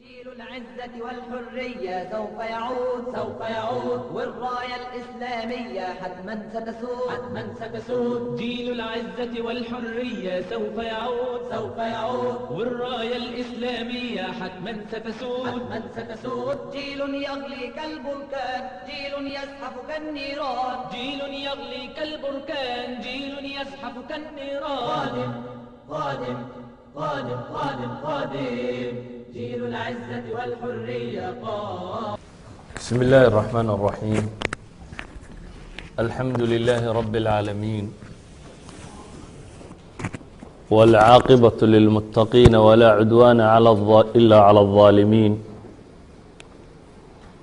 جيل العزة والحرية سوف يعود والراية الإسلامية حتما ستسود جيل العزة والحرية سوف يعود والراية الإسلامية حتما ستسود جيل يغلي كالبركان جيل يزحف كالنيران جيل يغلي كالبركان جيل يزحف كالنيران قادم جيل العزة والحرية قادم. بسم الله الرحمن الرحيم. الحمد لله رب العالمين والعاقبة للمتقين ولا عدوان إلا على الظالمين،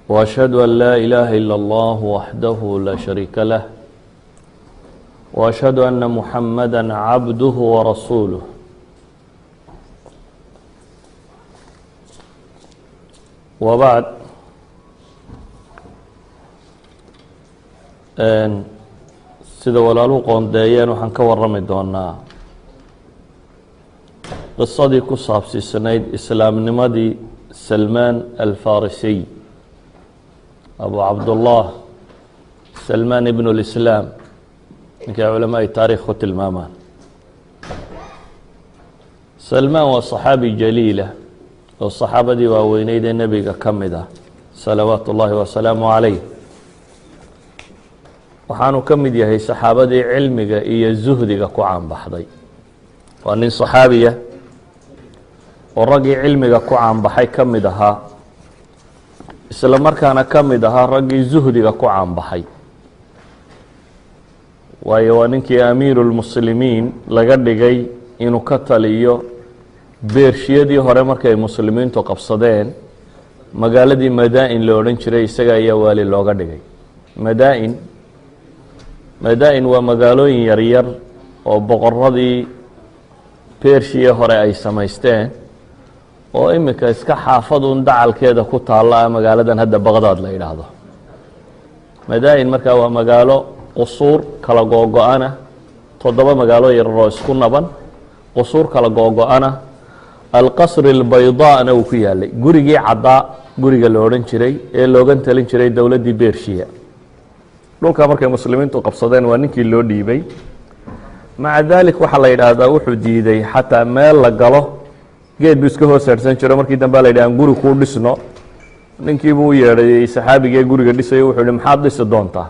وأشهد أن لا إله إلا الله وحده لا شريك له، وأشهد أن محمدا عبده ورسوله. وبعد، sida walaaluhu qoondeeyeen waxaan ka warrami doonaa qisadii ku saabsiisanayd islaamnimadii salmaan alfarisiy, abu cabdullah salmaan ibn اlislaam, ninkay culamaai taarikh ku tilmaamaan. salmaan waa صaxaabi jaliila oo saxaabadii waaweyneyd ee nebiga ka mid ah salawaatu ullaahi wasalaamu calayh. waxaanu ka mid yahay saxaabadii cilmiga iyo zuhdiga ku caanbaxday. waa nin saxaabiya oo raggii cilmiga ku caanbaxay ka mid ahaa, isla markaana ka mid ahaa raggii zuhdiga ku caanbaxay. waayo waa ninkii amiiru lmuslimiin laga dhigay inuu ka taliyo beershiyadii hore markay muslimiintu qabsadeen magaaladii madaa-in la odhan jiray, isaga ayaa waali looga dhigay. madaa-in waa magaalooyin yaryar oo boqoradii beershiya hore ay samaysteen, oo imika iska xaafadun dacalkeeda ku taalla magaaladan hadda baqdaad la yidhaahdo. madaa-in markaa waa magaalo qusuur kala googo-ana, 7 magaalo yararoo isku naban, qusuur kala googo-ana. alqasri albaydaana uu ku yaalay, gurigii caddaa guriga la odhan jiray ee loogan talin jiray dowladdii beershiya. dhulkaa markay muslimiintu qabsadeen waa ninkii loo dhiibay. maca daalik waxaa la yidhaahdaa wuxuu diiday xataa meel la galo, geed buu iska hoos haadhsan jiro. markii dambe la yidhaha guri kuu dhisno, ninkii buu u yeedhay saxaabigee guriga dhisayo, wuxuu yihi maxaad dhisi doontaa?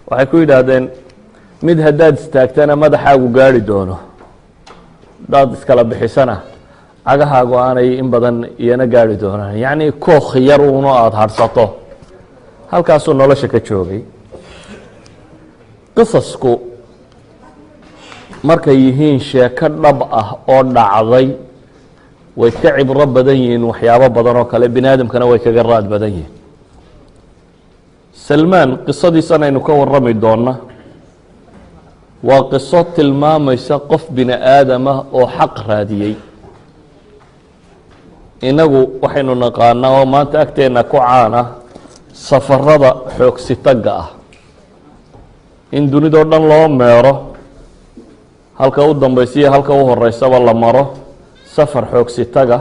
waxay ku yidhaahdeen mid haddaad istaagtana madaxaagu gaari doono, haddaad iskala bixisana cagahaagu aanay in badan iyana gaari doonaan. yacnii kookh yar uno aada hadhsato. halkaasuu nolosha ka joogay. qisasku markay yihiin sheeko dhab ah oo dhacday way ka cibro badan yihiin waxyaabo badan oo kale, bini aadamkana way kaga raad badan yihiin. salmaan qisadiisan aynu ka warrami doonna waa qiso tilmaamaysa qof bini aadamah oo xaq raadiyey. inagu waxaynu naqaanaa oo maanta agteenna ku caan ah safarada xoogsitagga ah, in dunidao dhan loo meero, halka u dambaysa iyo halka u horeysaba la maro safar xoogsitaga.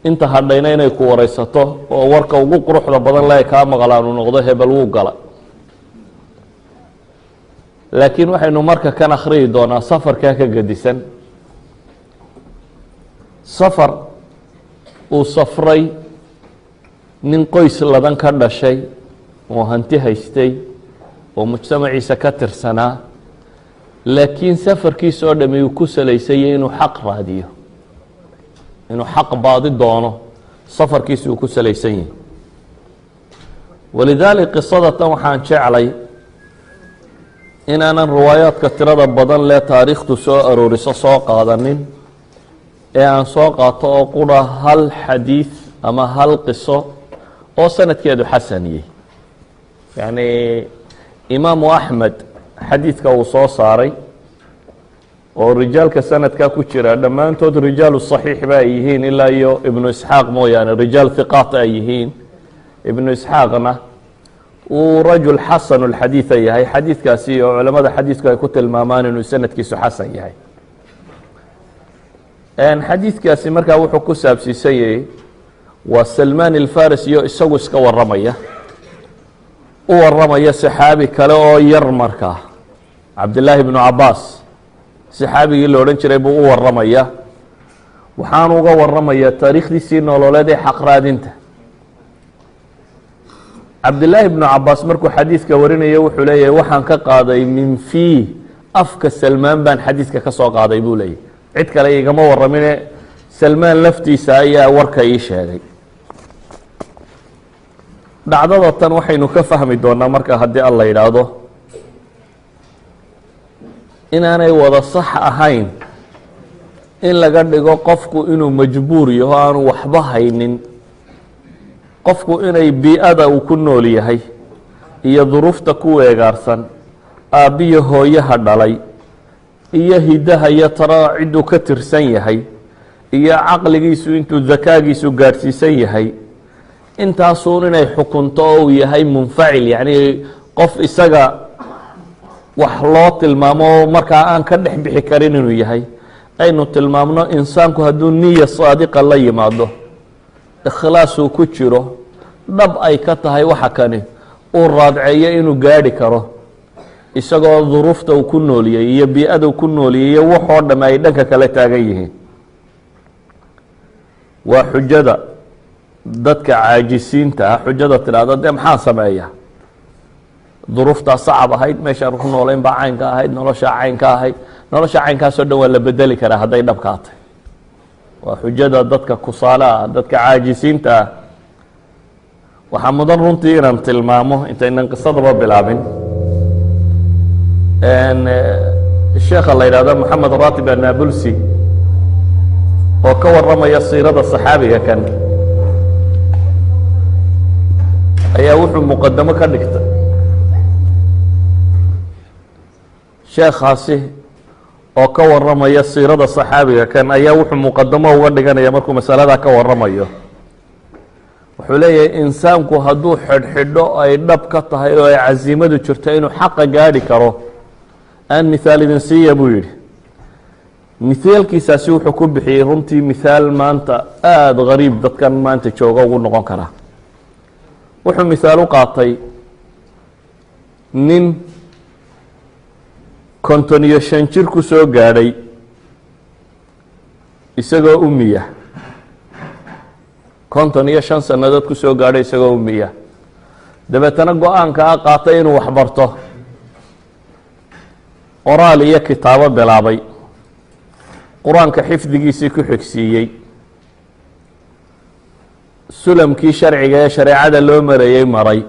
inta hadhayna inay ku wareysato oo warka ugu quruxda badan le kaa maqlaan uu noqdo hebel wuu gala. laakiin waxaynu marka kan akhriyi doonaa safarkaa ka gedisan. safar uu safray nin qoys ladan ka dhashay oo hanti haystay oo mujtamaciisa ka tirsanaa, laakiin safarkiisa oo dhami uu ku salaysayay inuu xaq raadiyo, inuu xaq baadi doono. safarkiisa uu ku salaysan yahay. walidaalik qisadatan waxaan jeclay inaanan riwaayaadka tirada badan lee taariikhtu soo arooriso soo qaadanin, ee aan soo qaato oo qura hal xadiid ama hal qiso oo sanadkeedu xasan yahay. yacni imaamu axmed xadiidka uu soo saaray oo rijaalka sanadkaa ku jira dhammaantood rijaalu saxiix ba ay yihiin, ilaa iyo ibnu isxaaq mooyaane rijaal hiqaat ay yihiin. ibnu isxaaqna uu rajul xasanu lxadiida yahay. xadiidkaasi oo culamada xadiidku ay ku tilmaamaan inuu sanadkiisu xasan yahay. xadiidkaasi markaa wuxuu ku saabsiisan yahay waa salmaan alfarisi iyo isagu iska warramaya u warramaya saxaabi kale oo yar markaa cabdillaahi bnu cabaas saxaabigii la odhan jiray buu u warramaya waxaanu uga warramayaa taariikhdiisii nololeed ee xaqraadinta cabdillaahi bnu cabaas markuu xadiidka warinaya wuxuu leeyahay waxaan ka qaaday min fii afka salmaan baan xadiidka ka soo qaaday buu leeyahy cid kale igama warramine salmaan laftiisa ayaa warka ii sheegay dhacdada tan waxaynu ka fahmi doonaa marka haddii alla yidhaahdo inaanay wada sax ahayn in laga dhigo qofku inuu majbuur yaho aanu waxba haynin qofku inay bii-ada uu ku nool yahay iyo duruufta ku weegaarsan aabbiyo hooyaha dhalay iyo hidaha iyo tara cidduu ka tirsan yahay iyo caqligiisu intuu dakaagiisu gaadhsiisan yahay intaasuun inay xukunto oo uu yahay munfacil yacni qof isaga wax loo tilmaamo markaa aan ka dhex bixi karin inuu yahay aynu tilmaamno insaanku hadduu niya saadiqa la yimaado ikhlaasuu ku jiro dhab ay ka tahay waxa kani uu raadceeyo inuu gaadhi karo isagoo duruufta uu ku nooliyey iyo bii-ada uu ku nooliyey iyo waxoo dhamme ay dhanka kale taagan yihiin waa xujada dadka caajisiinta ah xujada tidhaahdo dee maxaa sameeya duruuftaa sacab ahayd meeshaan ku noolayn baa caynka ahayd noloshaa caynka ahayd nolosha caynkaasoo dhan waa la bedeli karaa hadday dhabkaa tahay waa xujada dadka kusaale ah dadka caajisiinta ah waxaa mudan runtii inaan tilmaamo intaynan qisadaba bilaabin sheekha la yidhahdo moxamed ratib annabulsi oo ka warramaya siirada saxaabiga kan ayaa wuxuu muqadamo ka dhigtay sheekhaasi oo ka warramaya siirada saxaabiga kan ayaa wuxuu muqadamo uga dhiganaya markuu masaladaa ka warramayo wuxuu leeyahay insaanku hadduu xidhxidho ay dhab ka tahay oo ay casiimadu jirto inuu xaqa gaadhi karo aan mithaal idin siiya buu yidhi mithaalkiisaasi wuxuu ku bixiyey runtii mithaal maanta aada gariib dadkan maanta jooga ugu noqon karaa wuxuu mithaal u qaatay nin 55 jir ku soo gaadhay isagoo umiya 55 sannadood ku soo gaadhay isagoo umiya dabeetana go-aankaa qaatay inuu waxbarto qoraal iyo kitaabo bilaabay qur-aanka xifdigiisii ku xigsiiyey sulamkii sharciga ee shareecada loo marayey maray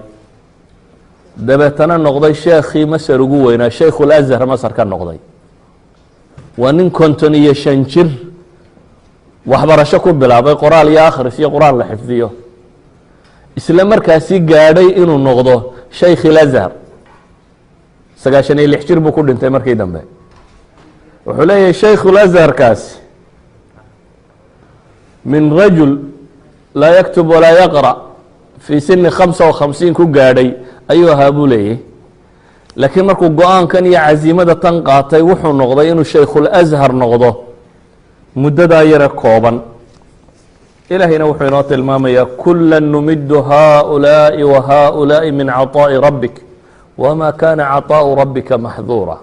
dabeetana noqday sheekhii masar ugu weynaa shaykhul azhar masar ka noqday waa nin 55 jir waxbarasho ku bilaabay qoraal iyo akhris iyo qur-aan la xifdiyo isla markaasi gaadhay inuu noqdo shaykhil azhar 96 jir buu ku dhintay markii dambe wuxuu leeyahay shaykhul azharkaasi min rajul laa yaktub walaa yaqra fii sini 55 ku gaadhay ayuu ahaa buu leeyahy laakiin markuu go-aankan iyo casiimada tan qaatay wuxuu noqday inuu shaykhul azhar noqdo muddadaa yare kooban ilaahayna wuxuu inoo tilmaamayaa kula numidu haaulaaءi wa haaulaaءi min caطaaءi rabbik wma kana caطaaءu rabbika maxduura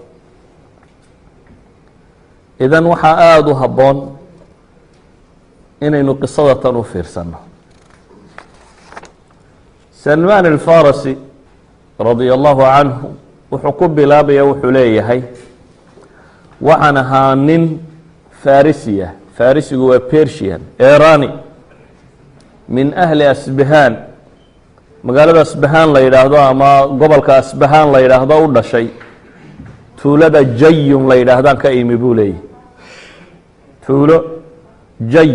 idan waxaa aada u habboon inaynu qisada tan u fiirsano salmaan alfarisi radia allahu canhu wuxuu ku bilaabaya wuxuu leeyahay waxaan ahaa nin farisiya farisigu waa persian erani min ahli asbahaan magaalada asbahaan la yidhaahdo ama gobolka asbahaan la yidhaahdo u dhashay tuulada jayun la yidhaahdaan ka imi buu leeyahy tuulo jay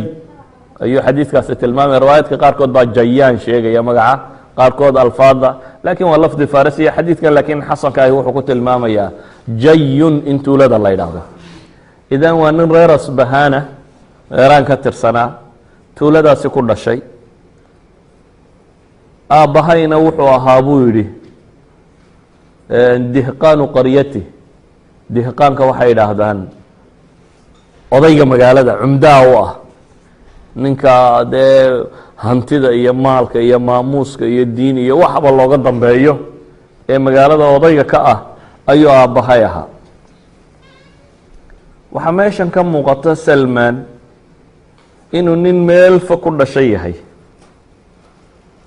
ayuu xadiidkaasi tilmaamaya riwaayaadka qaarkood baa jayaan sheegaya magaca qaarkood alfaada laakiin waa lafdi farisiya xadiidkan laakiin xasanka ahi wuxuu ku tilmaamayaa jayun in tuulada la yidhaahdo idan waa nin reer asbahaana reeraan ka tirsanaa tuuladaasi ku dhashay aabbahayna wuxuu ahaa buu yidhi dihqaanu qaryati dihqaanka waxay idhaahdaan odayga magaalada cumdaha u ah ninka dee hantida iyo maalka iyo maamuuska iyo diin iyo waxba looga dambeeyo ee magaalada odayga ka ah ayuu aabbahay ahaa. waxaa meeshan ka muuqata salmaan inuu nin meel fog ku dhashay yahay,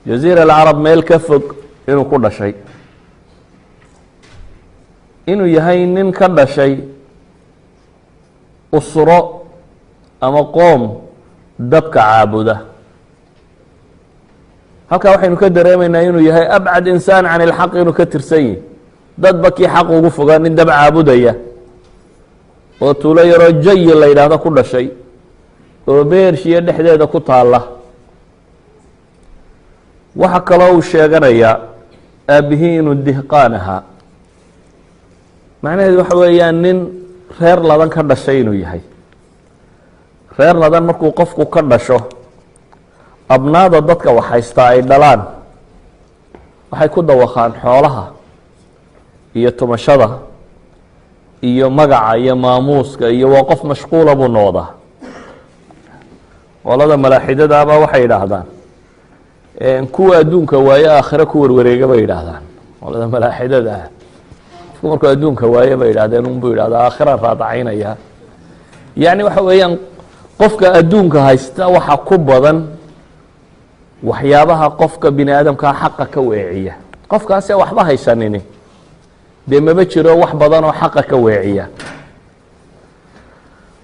jaziira alcarab meel ka fog inuu ku dhashay, inuu yahay nin ka dhashay usro ama qoom dabka caabuda. halkaa waxaynu ka dareemaynaa inuu yahay abcad insaan can ilxaq, inuu ka tirsan yihi dadba kii xaq ugu fogaa nin dab caabudaya oo tuulo yaroo jayi la yidhaahdo ku dhashay oo beershiya dhexdeeda ku taalla. waxa kaloo uu sheeganayaa aabbihii inuu dihqaan ahaa, macnaheedu waxa weeyaan nin reer ladan ka dhashay inuu yahay. reer ladan markuu qofku ka dhasho, abnaada dadka waxhaystaa ay dhalaan waxay ku dawaqaan xoolaha iyo tumashada iyo magaca iyo maamuuska iyo waa qof mashquula buu noqdaa. qolada malaaxidadaaba waxay yidhaahdaan kuwa adduunka waaye aakhire ku warwareega bay yidhaahdaan. qolada malaaxidada ah qofku markuu adduunka waaye bay yidhahdeen unbuu yidhahdaa aakhiraan raadacaynaya. yacni waxa weeyaan qofka adduunka haysta waxa ku badan waxyaabaha qofka bini aadamkaa xaqa ka weeciya. qofkaasee waxba haysanini dee maba jiro wax badan oo xaqa ka weeciya.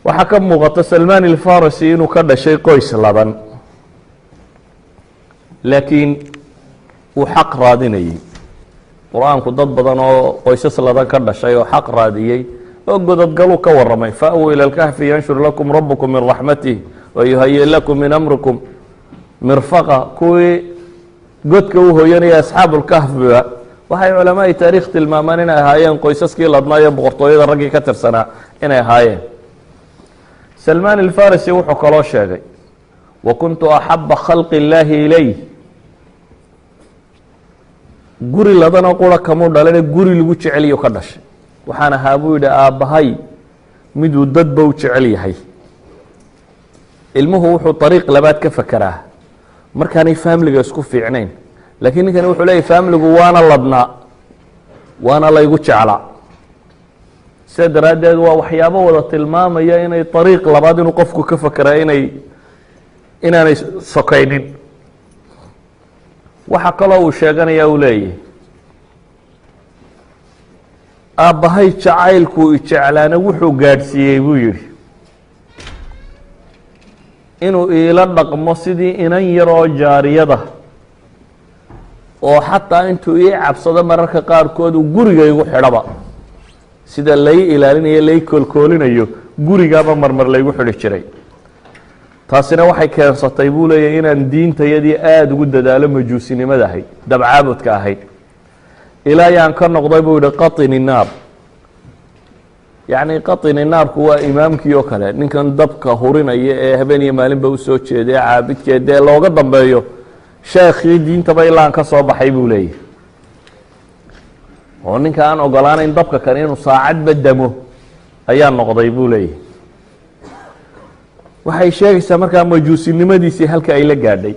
waxaa ka muuqata salmaan ilfarisi inuu ka dhashay qoys ladan, laakiin uu xaq raadinayey. qur-aanku dad badan oo qoysas ladan ka dhashay oo xaq raadiyey oo godadgaluu ka waramay. fa'wuu ila lkahfi yanshur lakum rabukum min raxmatih wayuhayi lakum min amrikum mirfaqa. kuwii godka u hooyanaya asxaabulkahfiba waxay culamaai taariikh tilmaamaan inay ahaayeen qoysaskii ladnaa iyo boqortooyada raggii ka tirsanaa inay ahaayeen. salmaan ilfarisi wuxuu kaloo sheegay wa kuntu axaba khalqi illaahi ilayh. guri ladanoo qura kamuu dhalane guri lagu jeceliyo ka dhashay. waxaan ahaa buu yidhi aabbahay miduu dadba u jecel yahay. ilmuhu wuxuu ariiq labaad ka fekeraa markaanay faamiliga isku fiicnayn, laakiin ninkani wuxuu leeyahy faamiligu waana ladnaa waana laygu jeclaa. sida daraaddeed waa waxyaabo wada tilmaamaya inay ariiq labaad inuu qofku ka fekeraa inaanay sokaynin. waxa kaloo uu sheeganaya uu leeyahy aabbahay jacaylkuu ijeclaana wuxuu gaadhsiiyey buu yidhi inuu iila dhaqmo sidii inan yaroo jaariyada, oo xataa intuu ii cabsado mararka qaarkood uu guriga igu xidhaba, sida lay ilaalinayo lay koolkoolinayo gurigaaba marmar laygu xidhi jiray. taasina waxay keensatay buu leeyahy inaan diintayadii aada ugu dadaalo majuusinimada ahayd, dabcaabudka ahayd, ilaa yaan ka noqday buu yihi qaطini naar. yacni qaطini naarku waa imaamkii oo kale, ninkan dabka hurinaya ee habeen iyo maalinba usoo jeeday caabidkee dee looga dambeeyo sheekhii diintaba ilaa aan ka soo baxay buu leeyahy. oo ninka aan ogolaanayn dabka kale inuu saacadba damo ayaa noqday buu leeyahy. waxay sheegaysaa markaa majuusinimadiisii halka ay la gaadhay.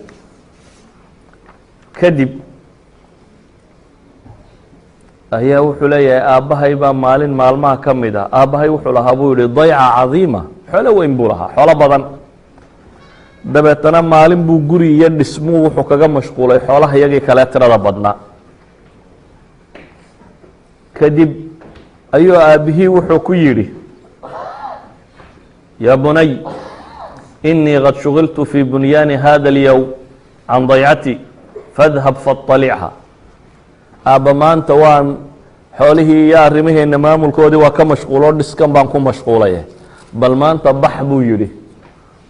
kadib ayaa wuxuu leeyahay aabbahay baa maalin maalmaha ka mid ah, aabbahay wuxuu lahaa buu yihi dayca cadiima, xoolo weyn buu lahaa, xoolo badan. dabeetana maalin buu guri iyo dhismuu wuxuu kaga mashquulay xoolaha iyagii kale tirada badnaa. kadib ayuu aabbihii wuxuu ku yidhi yaa bunay inii qad shugiltu fii bunyaani hada اlyowm can daycati fadhab faطalicha. aabba maanta waan xoolihii iyo arrimaheena maamulkoodii waa ka mashquuloo dhiskan baan ku mashquulaya, bal maanta bax buu yidhi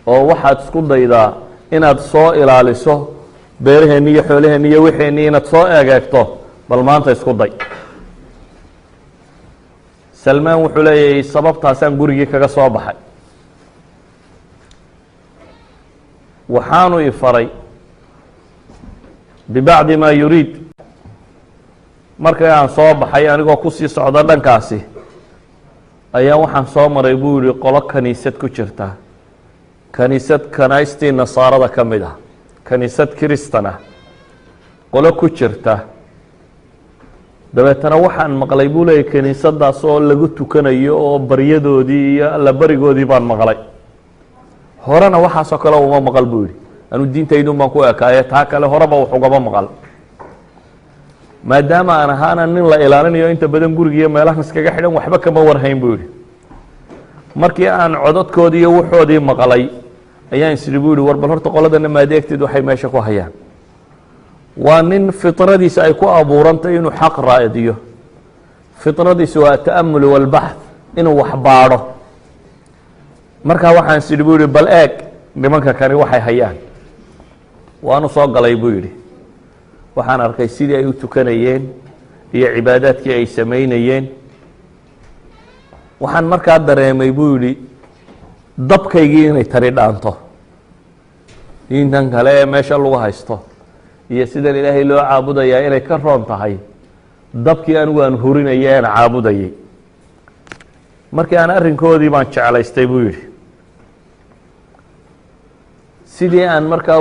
oo waxaad isku daydaa inaad soo ilaaliso beeraheenni iyo xoolaheenni iyo wixeenni inaad soo egeegto, bal maanta isku day. salmaan wuxuu leeyahay sababtaasaan gurigii kaga soo baxay. waxaanu i faray bibacdi maa yuriid. markii aan soo baxay anigoo kusii socda dhankaasi ayaa waxaan soo maray buu yihi qolo kaniisad ku jirta, kaniisad kanaystii nasaarada ka mid ah. kaniisad kiristana qolo ku jirta dabeetana waxaan maqlay buu leeyay kaniisadaas oo lagu tukanayo oo baryadoodii iyo alla barigoodii baan maqlay horena waxaasoo kale uma maqal buu yidhi anu diintaydun baan ku ekaaye taa kale horeba wax ugama maqal maadaama aan ahaana nin la ilaalinayo inta badan gurigiiyo meelahan iskaga xidhan waxba kama warhayn buu yidhi markii aan cododkoodii iyo waxoodii maqlay ayaan isiri buu yihi war bal horta qoladana maadeegteed waxay meesha ku hayaan waa nin fitradiisa ay ku abuurantay inuu xaq raadiyo fitradiisa waa ta'amul walbaxth inuu wax baadho markaa waxaan isiri buu yihi bal eeg nimanka kani waxay hayaan waanu soo galay buu yidhi waxaan arkay sidii ay u tukanayeen iyo cibaadaadkii ay samaynayeen waxaan markaa dareemay buu yidhi dabkaygii inay tari dhaanto diintan kale ee meesha lagu haysto iyo sidan ilaahay loo caabudayaa inay ka roon tahay dabkii anigu aan hurinaya aan caabudayay markii aan arrinkoodii baan jeclaystay buu yidhi sidii aan markaa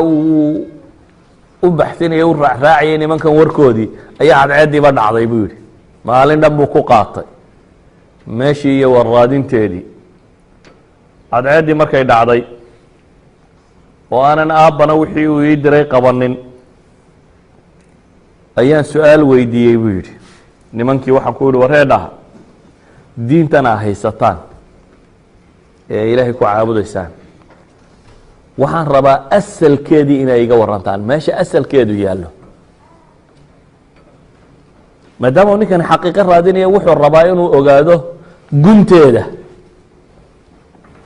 u baxsinaya u raacraacayay nimankan warkoodii ayaa cadceeddiiba dhacday buu yidhi maalin dhan buu ku qaatay meeshii iyo warraadinteedii cadceeddii markay dhacday oo aanan aabbana wixii uu ii diray qabanin ayaan su-aal weydiiyey buu yidhi nimankii waxaan ku yidhi waree dhaha diintana haysataan ee ilaahay ku caabudaysaan waxaan rabaa asalkeedii inay iga warantaan meesha asalkeedu yaallo maadaama ninkani xaqiiqo raadinaya wuxuu rabaa inuu ogaado gunteeda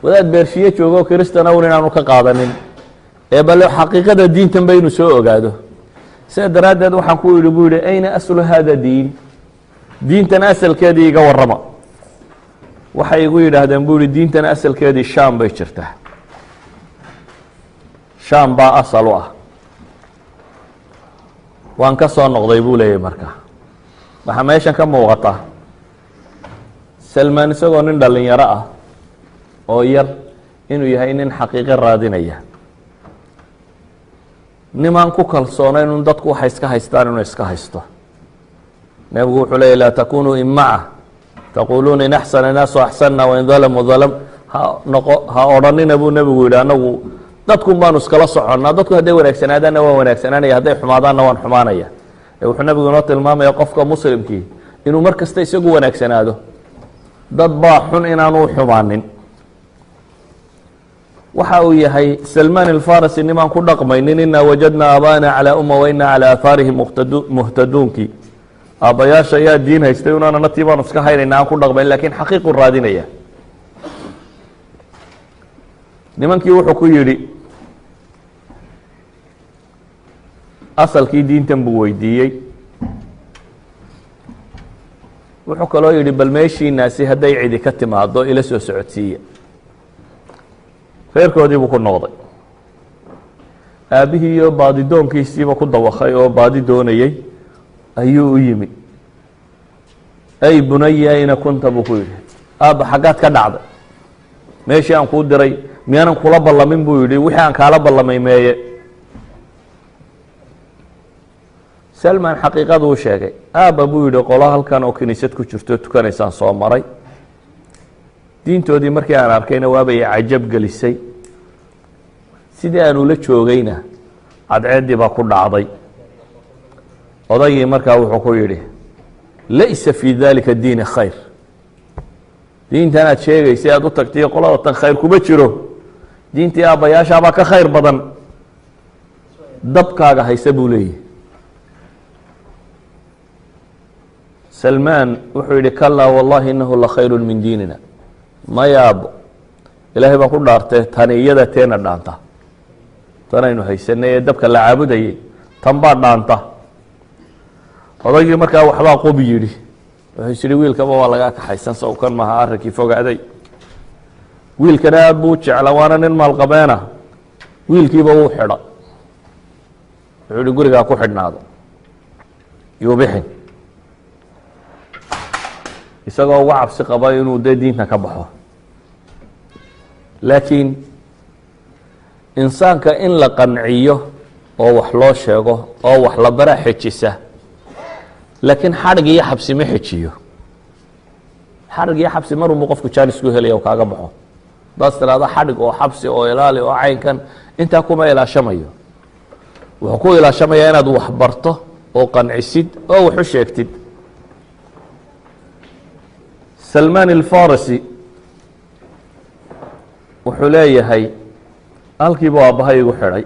wadaad beershiye joogo kristana un inaanu ka qaadanin ee bale xaqiiqada diintan ba inuu soo ogaado sidaa daraaddeed waxaan ku yidhi buu yihi ayna aslu hada diin diintan asalkeedii iga warrama waxay igu yidhaahdeen buu yihi diintan asalkeedii sham bay jirtaa sham baa asal u ah waan ka soo noqday buu leeyahy marka waxaa meeshan ka muuqata salmaan isagoo nin dhalinyaro ah oo yar inuu yahay nin xaqiiqo raadinaya nimaan ku kalsoonayn un dadku waxay iska haystaan inuu iska haysto nebigu wuxuu leeyay laa takunuu imaca taquuluuna in axsana naasu axsanna wain dalamuu dalam ha odhanina buu nebigu yidhi anagu dadkun baanu iskala soconnaa dadku hadday wanaagsanaadaanna waan wanaagsanaanaya hadday xumaadaanna waan xumaanaya ee wuxuu nebigu inoo tilmaamaya qofka muslimkii inuu mar kasta isagu wanaagsanaado dad baa xun inaanu xumaanin waxa uu yahay salmaan alfarisi nimaan ku dhaqmaynin inaa wajadnaa aabaana calaa umma wa inaa calaa aahaarihim muhtaduunkii aabbayaasha ayaa diin haystay unaanana tii baanu iska haynayna aan ku dhaqmayn lakiin xaqiiqu raadinaya nimankii wuxuu ku yidhi asalkii diintan buu weydiiyey wuxuu kaloo yidhi bal meeshiinaasi hadday cidi ka timaado ila soo socodsiiya reerkoodii buu ku noqday aabbihii iyo baadidoonkiisiiba ku dawakay oo baadi doonayey ayuu u yimi ay bunaya ayna kunta buu ku yidhi aabba xaggaad ka dhacday meeshii aan kuu diray miyaanan kula ballamin buu yidhi wixii aan kaala ballamay meeye salmaan xaqiiqadu u sheegay aabba buu yidhi qolo halkan oo kiniisad ku jirto tukanaysaan soo maray diintoodii markii aan arkayna waabay cajab gelisay sidii aan ula joogayna cadceeddii baa ku dhacday odaygii markaa wuxuu ku yidhi laysa fii dalika diini khayr diintan aad sheegaysay aada u tagtay qolada tan khayr kuma jiro diintii aabbayaashaabaa ka khayr badan dabkaaga haysa buu leeyahy salmaan wuxuu yidhi kalaa wallahi inahu la khayru min diinina maya aabbo ilaahay baan ku dhaartee tani iyada teena dhaanta tanaynu haysanay ee dabka la caabudayay tan baa dhaanta odaygii markaa waxbaa qubi yidhi wuxuu isyihi wiilkaba waa lagaa kaxaysan sawkan maha arrinkii fogaaday wiilkana aada buu jecla waana nin maalqabeena wiilkiiba wuu xidha wuxuu yihi gurigaa ku xidhnaado yuu bixin isagoo uga cabsi qaba inuu dee diinta ka baxo laakiin insaanka in la qanciyo oo wax loo sheego oo wax la bara xejisa laakiin xadhig iyo xabsi ma xejiyo xadhig iyo xabsi marunbu qofku jaanis ku helaya oo kaaga baxo daas tiraahdo xadhig oo xabsi oo ilaali oo caynkan intaa kuma ilaashamayo wuxuu ku ilaashamayaa inaad wax barto oo qancisid oo wax u sheegtid salmaan alfarisi wuxuu leeyahay halkiibuu aabbahay igu xidhay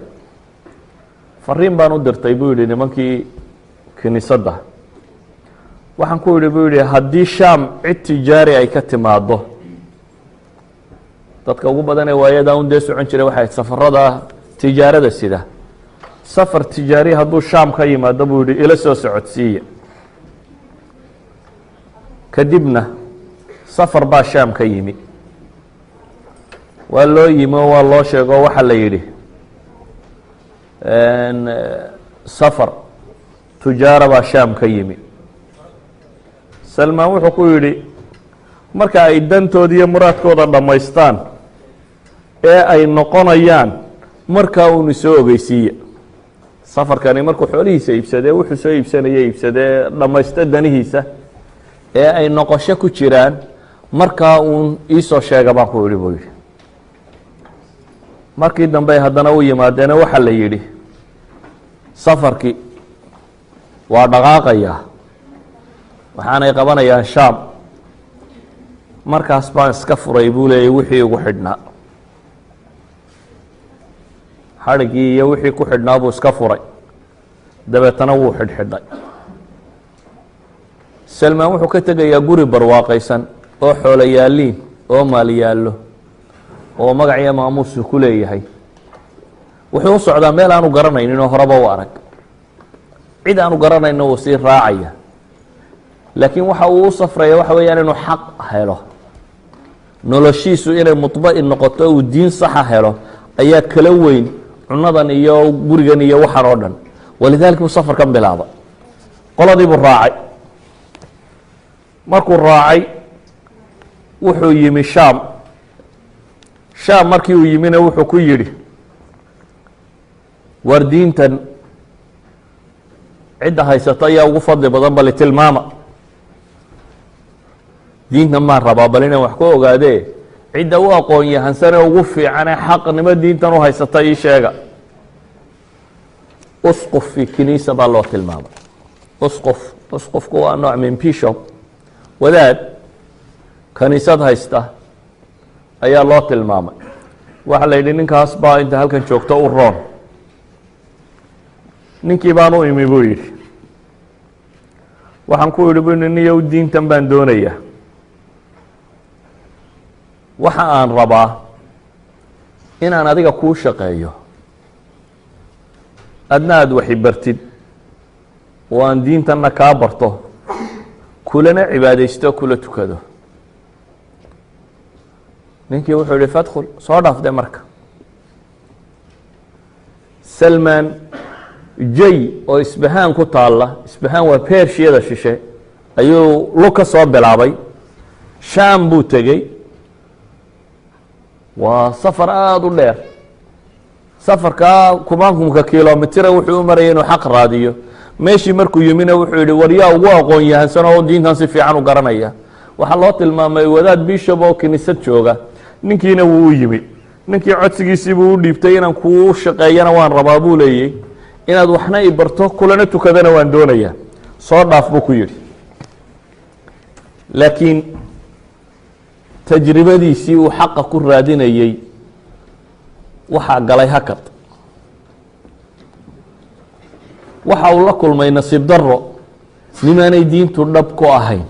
fariin baan u dirtay buu yidhi nimankii kiniisadda waxaan ku yidhi buu yidhi haddii shaam cid tijaari ay ka timaado dadka ugu badan ee waayadaa un dee socon jiray waxay safarada tijaarada sida safar tijaari hadduu shaam ka yimaado buu yidhi ila soo socodsiiya kadibna safar baa shaam ka yimi waa loo yimi oo waa loo sheego waxaa la yidhi safar tujaara baa shaam ka yimi salmaan wuxuu ku yidhi marka ay dantooda iyo muraadkooda dhammaystaan ee ay noqonayaan markaa uuna soo ogeysiiya safarkani markuu xoolihiisa iibsadee wuxuu soo iibsanaya iibsadee dhammaysta danihiisa ee ay noqosho ku jiraan markaa uun iisoo sheega baan ku yidhi buu yidhi markii dambe haddana u yimaadeena waxaa la yidhi safarkii waa dhaqaaqayaa waxaanay qabanayaan shaam markaas baan iska furay buu leeyay wixii ugu xidhnaa xadhiggii iyo wixii ku xidhnaa buu iska furay dabeetana wuu xidhxidhay salmaan wuxuu ka tegayaa guri barwaaqaysan oo xoolo yaaliin oo maal yaallo oo magac iyo maamuusu ku leeyahay wuxuu u socdaa meel aanu garanaynin oo horeba u arag cid aanu garanayno uu sii raacaya laakiin waxa uu u safraya waxa weeyaan inuu xaq helo noloshiisu inay mudba'in noqoto uu diin saxa helo ayaa kala weyn cunadan iyo gurigan iyo waxan oo dhan walidaalika buu safarkan bilaaba qoladii buu raacay markuu raacay wuxuu yimi shaam shaam markii uu yimina wuxuu ku yidhi war diintan cidda haysata ayaa ugu fadli badan bali tilmaama diintan maan rabaa bal inaan wax ku ogaadee cidda u aqoon yahansane ugu fiicane xaqnimo diintan u haysata ii sheega usquf fi kiniisa baa loo tilmaamay usqufku waa nooc min bishop wadaad kaniisad haysta ayaa loo tilmaamay waxaa la yidhi ninkaas baa inta halkan joogto u roon ninkii baan u imi buu yidhi waxaan ku yidhi bu niyow diintan baan doonayaa waxa aan rabaa inaan adiga kuu shaqeeyo adna aada waxi bartid oo aan diintanna kaa barto kulana cibaadaysto kula tukado ninkii wuxuu yihi fadkhul soo dhaafde marka salmaan jay oo isbahaan ku taalla isbahaan waa beershiyada shishe ayuu lug ka soo bilaabay shaam buu tegey waa safar aada u dheer safarkaa kumaankumka kilomitira wuxuu u maraya inuu xaq raadiyo meeshii markuu yimina wuxuu yihi war yaa ugu aqoon yahansan oo diintan si fiican u garanaya waxaa loo tilmaamay wadaad bishop oo kiniisad jooga ninkiina wuu u yimi ninkii codsigiisiibuu u dhiibtay inaan kuu shaqeeyana waan rabaa buu leeyey inaad waxna i barto kulana tukadana waan doonayaa soo dhaaf buu ku yidhi laakiin tajribadiisii uu xaqa ku raadinayey waxaa galay hakad waxa uu la kulmay nasiib daro nimaanay diintu dhab ku ahayn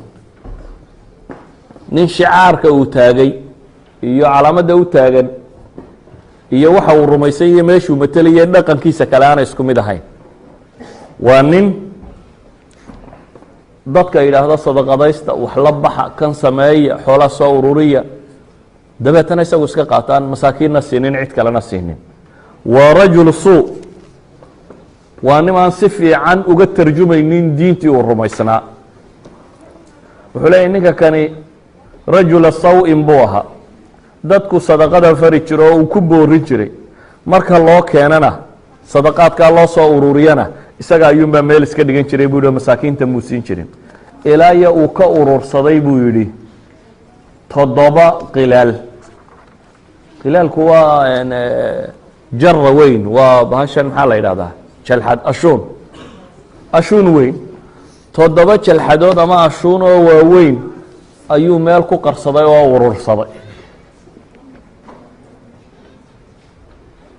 nin shicaarka uu taagay iyo calaamadda u taagan iyo waxa uu rumaysay iyo meeshuu matelaya dhaqankiisa kale aana isku mid ahayn waa nin dadka yidhaahdo sadaqadaysta wax la baxa kan sameeya xoolaa soo ururiya dabeetana isagu iska qaataan masaakiinna siinin cid kalena siinin waa rajul suu waa nim aan si fiican uga tarjumaynin diintii uu rumaysnaa wuxuu leeyahy ninka kani rajula saw-in buu ahaa dadku sadaqada fari jiro oo uu ku boorin jiray marka loo keenana sadaqaadkaa loo soo ururiyana isaga ayuunbaa meel iska dhigan jiray buu yihi masaakiinta muu siin jirin ilaa iyo uu ka urursaday buu yidhi 7 qilaal. qilaalku waa jara weyn, waa bahashan maxaa la yidhahdaa jalxad ashuun weyn. 7 jalxadood ama ashuun oo waaweyn ayuu meel ku qarsaday oo urursaday.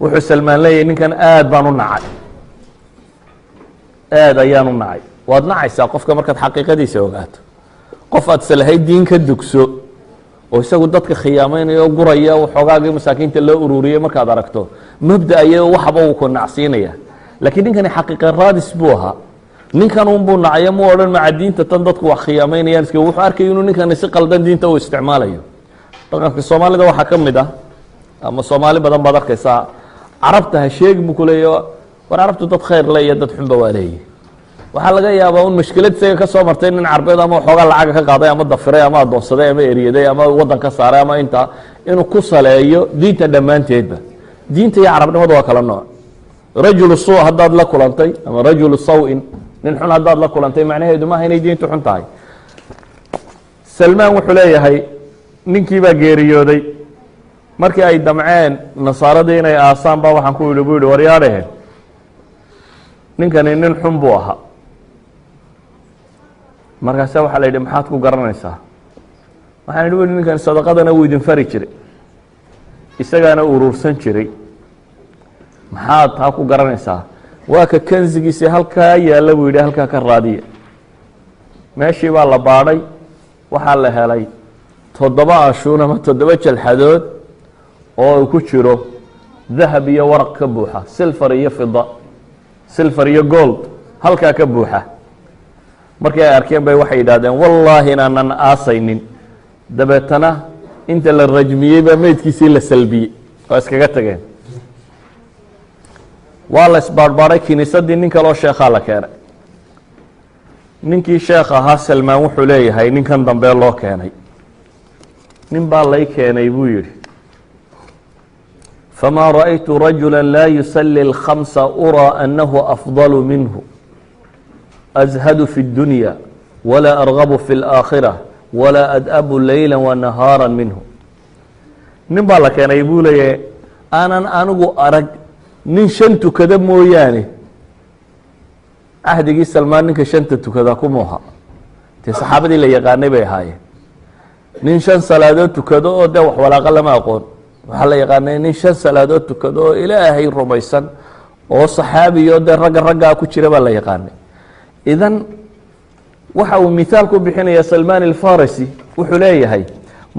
wuxuu salmaan leeyahy ninkan aad baan u nacay, aad ayaan u nacay. waad nacaysaa qofka markaad xaqiiqadiisa ogaato. qof aad salahayd diin ka dugso oo isagu dadka khiyaameynaya oo guraya waxoogaagii masaakiinta loo ururiyey markaad aragto mabda iyo waxba uu ku nacsiinaya. laakiin ninkani xaqiiqa raadis buu ahaa. ninkan unbuu nacayo mu odhan maca diinta tan dadku wax khiyaameynayaan iska wuxuu arkay inuu ninkani si qaldan diinta u isticmaalayo. dhaqanka soomaalida waxaa ka mid ah ama soomaali badan baad arkaysaa carabta ha sheegi buu ku leeyahy war carabtu dad khayr le iyo dad xunba waa leeyihi. waxaa laga yaabaa un mashkilad isaga ka soo martay nin carbeed ama waxoogaa lacaga ka qaaday ama dafiray ama adoonsaday ama eryaday ama waddan ka saaray ama intaa inuu ku saleeyo diinta dhammaanteedba. diinta iyo carabnimadu waa kala nooc. rajulu suu haddaad la kulantay ama rajulu saw-in nin xun haddaad la kulantay macnaheedu maaha inay diintu xun tahay. salmaan wuxuu leeyahay ninkii baa geeriyooday. markii ay damceen nasaaradii inay aasaan ba waxaan ku yidhi buu yihi waryaadhehe ninkani nin xun buu ahaa. markaasa waxaa la yidhi maxaad ku garanaysaa? waxaan idhi weli ninkani sadaqadana wuu idin fari jiray isagaana urursan jiray. maxaad taa ku garanaysaa? waa ka kansigiisii halkaa yaalla buu yidhi halkaa ka raadiya. meeshii baa la baadhay waxaa la helay 7 ashuun ama 7 jalxadood oo uu ku jiro dahab iyo waraq ka buuxa, silfar iyo fida, silfar iyo gold halkaa ka buuxa. markii ay arkeen bay waxay yidhahdeen wallaahi inaanan aasaynin. dabeetana inta la rajmiyey baa meydkiisii la salbiyey oo iskaga tageen. waa la isbaarbaaray kiniisadii nin kaloo sheekhaa la keenay. ninkii sheekh ahaa salmaan wuxuu leeyahay ninkan dambe loo keenay. nin baa lay keenay buu yidhi famaa ra'aytu rajula laa yusalli اlkhamsa uraa annahu afdalu minhu azhadu fi اddunya walaa argabu fi اlaakhira walaa ad'abu leyla wanahaara minhu. nin baa la keenay buu leeyahay aanan anigu arag nin 5 tukada mooyaane. cahdigii salmaan ninka 5 tukada kumuha dee saxaabadii la yaqaanay bay ahaayeen. nin 5 salaadood tukado oo dee wax walaaqa lama aqoon. waxaa la yaqaanay nin 5 salaadood tukado oo ilaahay rumaysan oo saxaabiyo dee raggaa ku jira baa la yaqaanay. idan waxa uu mithaal ku bixinaya salmaan alfarisi wuxuu leeyahay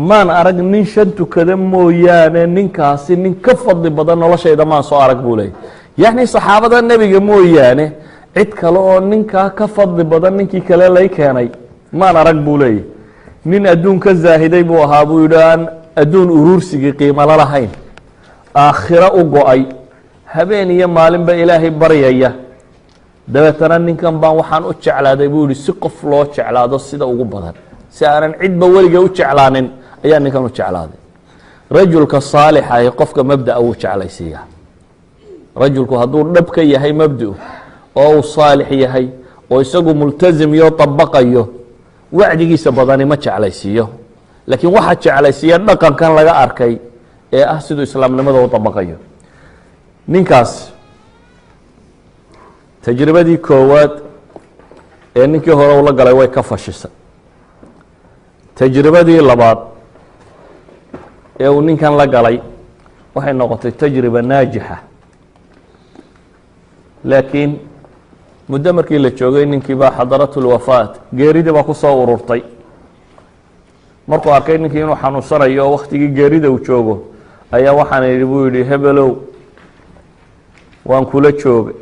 maan arag nin 5 tukada mooyaane ninkaasi nin ka fadli badan noloshayda maan soo arag buu leeyahy. yacni saxaabada nebiga mooyaane cid kale oo ninkaa ka fadli badan ninkii kale lay keenay maan arag buu leeyahy. nin adduun ka zaahiday buu ahaa buu yidhi aan adduun uruursigii qiimalo lahayn, aakhiro u go-ay, habeen iyo maalinba ilaahay baryaya. dabeetana ninkan baan waxaan u jeclaaday buu yihi si qof loo jeclaado sida ugu badan, si aanan cidba weliga u jeclaanin ayaa ninkan u jeclaaday. rajulka saalixa ee qofka mabdaa wuu jeclaysiiyaa. rajulku hadduu dhab ka yahay mabdau oo uu saalix yahay oo isagu multasim iyo طabaqayo wacdigiisa badani ma jeclaysiiyo. laakiin waxaa jeclaysiiya dhaqankan laga arkay ee ah siduu islaamnimada u طabaqayo. ninkaas tajribadii koowaad ee ninkii hore ula galay way ka fashisay. tajribadii labaad ee uu ninkan la galay waxay noqotay tajriba naajixa. laakiin muddo markii la joogay ninkii baa xadaratulwafaat geeridii baa ku soo ururtay. markuu arkay ninkii inuu xanuunsanayo oo waktigii geerida uu joogo ayaa waxaan idhi buu yidhi hebelow waan kula joogay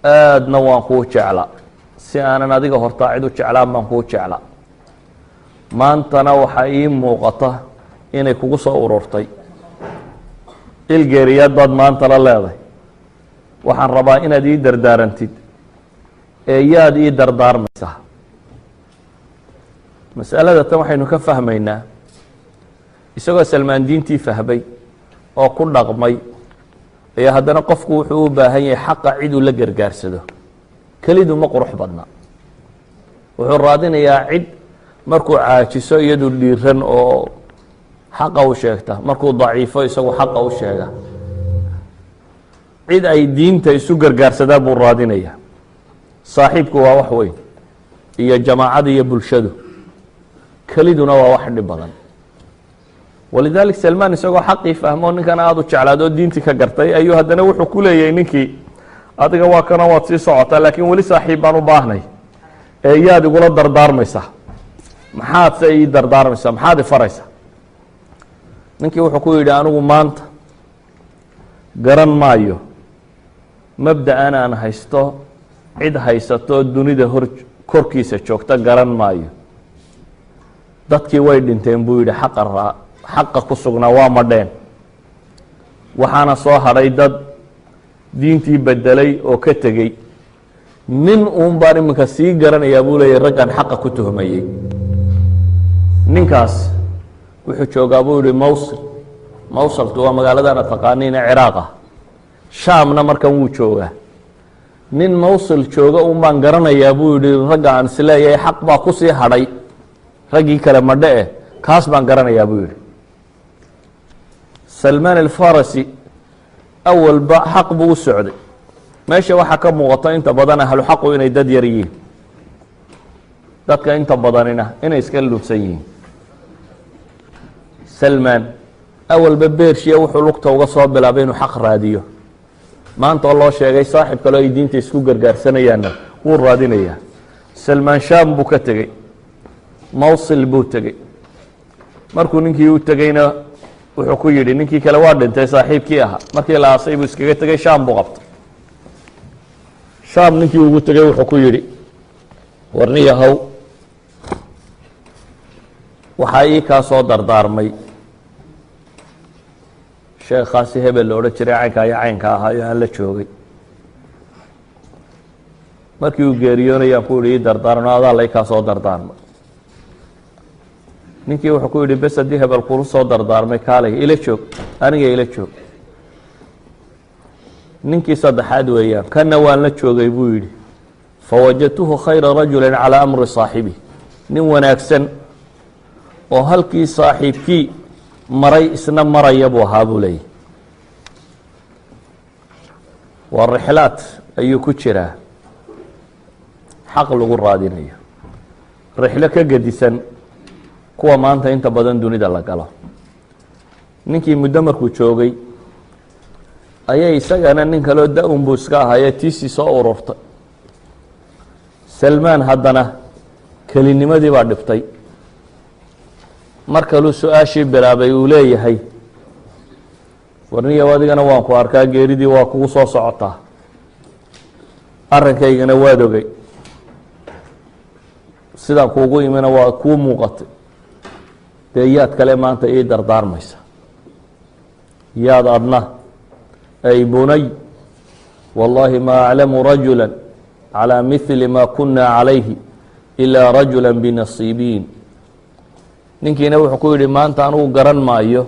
aadna waan kuu jeclaa si aanan adiga hortaa cid u jeclaan baan kuu jeclaa. maantana waxaa ii muuqata inay kugu soo ururtay ilgeeriyaad baad maanta la leedahay. waxaan rabaa inaad ii dardaarantid ee yaad ii dardaarmaysaa. masalada tan waxaynu ka fahmaynaa isagoo salmaan diintii fahmay oo ku dhaqmay ayaa haddana qofku wuxuu u baahan yahay xaqa cid uu la gargaarsado. kelidu ma qurux badna. wuxuu raadinayaa cid markuu caajiso iyadu dhiiran oo xaqa u sheegta, markuu daciifo isagu xaqa u sheega. cid ay diinta isu gargaarsadaan buu raadinayaa. saaxiibku waa wax weyn, iyo jamaacada iyo bulshadu. keliduna waa wax dhib badan. walidalik salmaan isagoo xaqii fahmo ninkan aada u jeclaad oo diintii ka gartay ayuu haddana wuxuu ku leeyahay ninkii, adiga waa kana waad sii socotaa laakiin weli saaxiib baan u baahnay, ee yaad igula dardaarmaysaa, maxaad se ii dardaarmaysaa, maxaad ifaraysaa? ninkii wuxuu ku yidhi anigu maanta garan maayo mabda-an aan haysto cid haysato dunida korkiisa joogta garan maayo. dadkii way dhinteen buu yidhi xaqa ku sugnaa waa madheen, waxaana soo hadhay dad diintii bedelay oo ka tegey. nin uun baan iminka sii garanayaa buu leeyahy raggan xaqa ku tuhmayey. ninkaas wuxuu joogaa buu yihi mawsil. mawsaltu waa magaaladana taqaaniin ee ciraaq ah. shaamna markan wuu joogaa. nin mawsil jooga un baan garanayaa buu yihi ragga aan isleeyahay xaq baa kusii hadhay, raggii kale madhe eh kaas baan garanayaa buu yihi. salmaan alfarasi awalba xaq buu u socday. meesha waxaa ka muuqata inta badan ahlu xaqu inay dad yar yihiin, dadka inta badanina inay iska lubsan yihiin. salmaan awalba beershiya wuxuu lugta uga soo bilaabay inuu xaq raadiyo. maanta oo loo sheegay saaxib kaleo ay diinta isku gargaarsanayaanna wuu raadinayaa. salmaan shaam buu ka tegey, mawsil buu tegey. markuu ninkii u tegeyna wuxuu ku yidhi ninkii kale waa dhintay saaxiibkii ahaa, markii la aasay buu iskaga tegey, shaam buu qabtay. shaam ninkii ugu tegey wuxuu ku yidhi warniyahow waxaa ii kaa soo dardaarmay sheekhaasi hebel la odhan jiray caynkaa iyo caynka ahaa iyo aan la joogay. markii uu geeriyoonayaan ku yihi ii dardaarno adaa la kaa soo dardaarmay. ninkii wuxuu ku yidhi bes haddii hebel kulu soo dardaarmay kaalay ila joog, aniga ila joog. ninkii saddexaad weeyaan, kana waan la joogay buu yidhi. fawajadtuhu khayra rajuli calaa amri saaxibi. nin wanaagsan oo halkii saaxiibkii maray isna maraya buu ahaa buu leeyahy. waa rixlaad ayuu ku jiraa xaq lagu raadinayo, rixlo ka gedisan kuwa maanta inta badan dunida la galo. ninkii muddo markuu joogay ayay isagana nin kaloo da-un buu iska ahaaye tiisii soo ururtay. salmaan haddana kelinimadii baa dhibtay. mar kaluu su-aashii bilaabay uu leeyahay warniyow adigana waan ku arkaa, geeridii waa kugu soo socotaa, arrinkaygana waad ogey, sidaan kuugu imina waa kuu muuqatay, dee yaad kale maanta ii dardaarmaysa, yaad adna ay bunay wallaahi maa aclamu rajula calىa mihli ma kuna calayhi ilaa rajula binasiibiin. ninkiina wuxuu ku yidhi maanta anugu garan maayo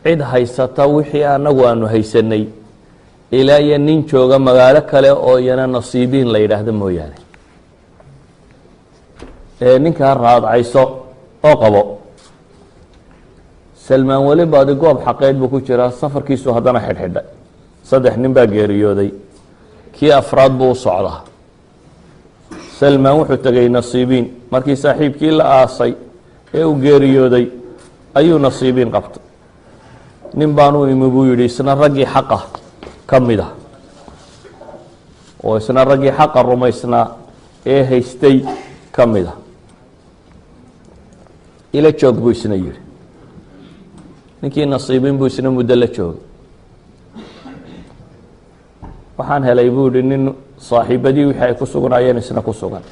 cid haysata wixii anagu aanu haysanay ilaa iyo nin jooga magaalo kale oo iyana nasiibiin la yidhaahdo mooyaane. ee ninkaa raadcayso oo qabo. salmaan weli baadi goob xaqeed buu ku jiraa, safarkiisu haddana xidhxidhay. 3 nin baa geeriyooday, kii afraad buu u socdaa. salmaan wuxuu tegey nasiibiin. markii saaxiibkii la aasay ee uu geeriyooday ayuu nasiibiin qabtay. nin baan u imi buu yidhi isna raggii xaqa ka mid ah, oo isna raggii xaqa rumaysnaa ee haystay ka mid ah. ila joog buu isna yidhi. ninkii nasiibiin buu isna muddo la joogay. waxaan helay buu yihi nin saaxiibadii wixii ay ku sugnaayeen isna ku sugan.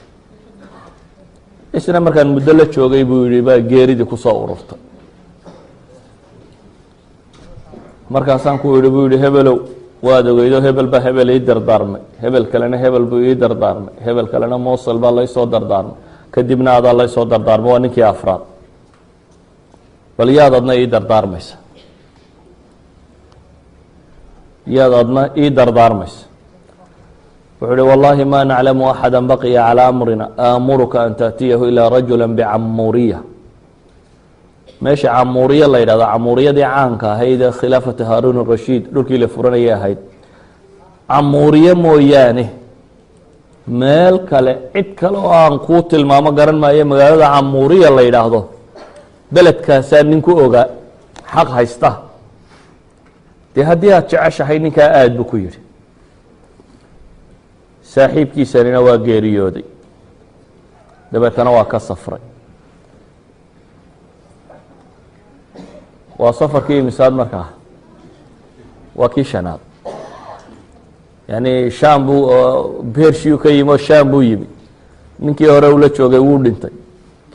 isna markaan muddo la joogay buu yihi baa geeridii kusoo ururtay. markaasaan ku yihi buu yihi hebelow waad ogeydo hebel baa hebel ii dardaarmay, hebel kalena hebel buu ii dardaarmay, hebel kalena mosel baa laysoo dardaarmay, kadibna adaa laysoo dardaarmay. waa ninkii afraad, bal yaad adna ii dardaarmaysa. yaad adna ii dardaarmaysa wuxuu uhi wallaahi ma naclamu axada baqiya calىa amrina aamuruka an taأtiyahu ilaa rajula bicamuriya meesha camuuriya la yidhahdo camuuriyadii caanka ahayd ee khilaafata haaruun الrashiid dhulkii la furanayay ahayd camuuriye mooyaane meel kale cid kale oo aan kuu tilmaamo garan maayo magaalada camuuriya la yidhaahdo beledkaasaa nin ku ogaa xaq haysta dee haddii aad jeceshahay ninkaa aad buu ku yidhi saaxiibkiisanina waa geeriyooday dabeetana waa ka safray waa safarkii imisaad markaa waa kii shanaad yani sham buu bershiu ka yimi oo sham buu yimi ninkii hore ula joogay wuu dhintay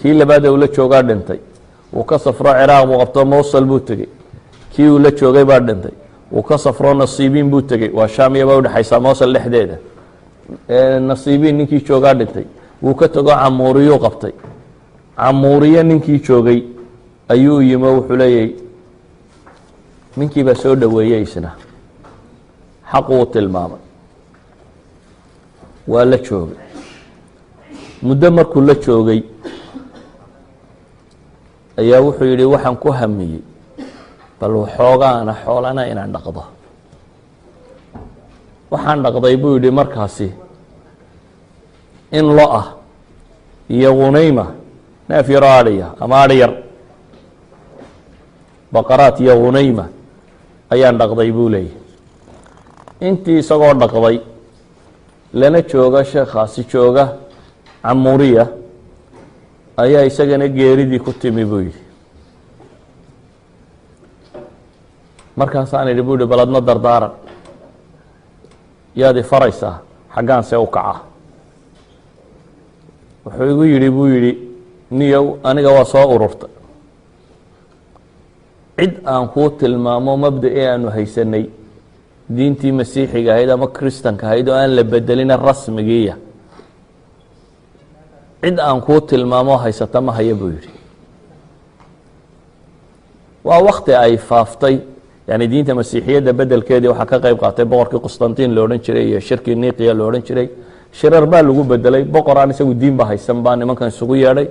kii labaadee ula joogaa dhintay wuu ka safro ciraaq buu qabto mowsal buu tegey kii uu la joogay baa dhintay wuu ka safro nasiibiin buu tegey waa shaamiya baa udhexaysaa mowsal dhexdeeda nasiibiin ninkii joogaa dhintay wuu ka tego camuuriyuu qabtay camuuriye ninkii joogay ayuu yimi oo wuxuu leeyay ninkii baa soo dhoweeyey isna xaq uu tilmaamay waa la joogay muddo markuu la joogay ayaa wuxuu yidhi waxaan ku hamiyey bal waxoogaana xoolana inaan dhaqdo waxaan dhaqday buu yidhi markaasi in lo ah iyo hunayma neef yaro adhiya ama adhi yar baqaraat iyo hunayma ayaan dhaqday buu leeyahy intii isagoo dhaqday lana jooga sheekhaasi jooga camuuriya ayaa isagana geeridii ku timi buu yidhi markaasaan idhi buu yihi bal adna dardaaran yaad i faraysaa xaggaan see u kaca wuxuu igu yidhi buu yidhi niyow aniga waa soo ururtay cid aan kuu tilmaamo mabda-i aanu haysanay diintii masiixiga ahayd ama kristanka ahayd oo aan la bedelina rasmigiiya cid aan kuu tilmaamo haysata ma haya buu yidhi waa wakti ay faaftay yani diinta masiixiyadda bedelkeedii waxaa ka qeyb qaatay boqorkii qustantiin lo odhan jiray iyo shirkii niqiya lo odhan jiray shirar baa lagu bedelay boqor aan isagu diinba haysan baa nimankan isugu yeedhay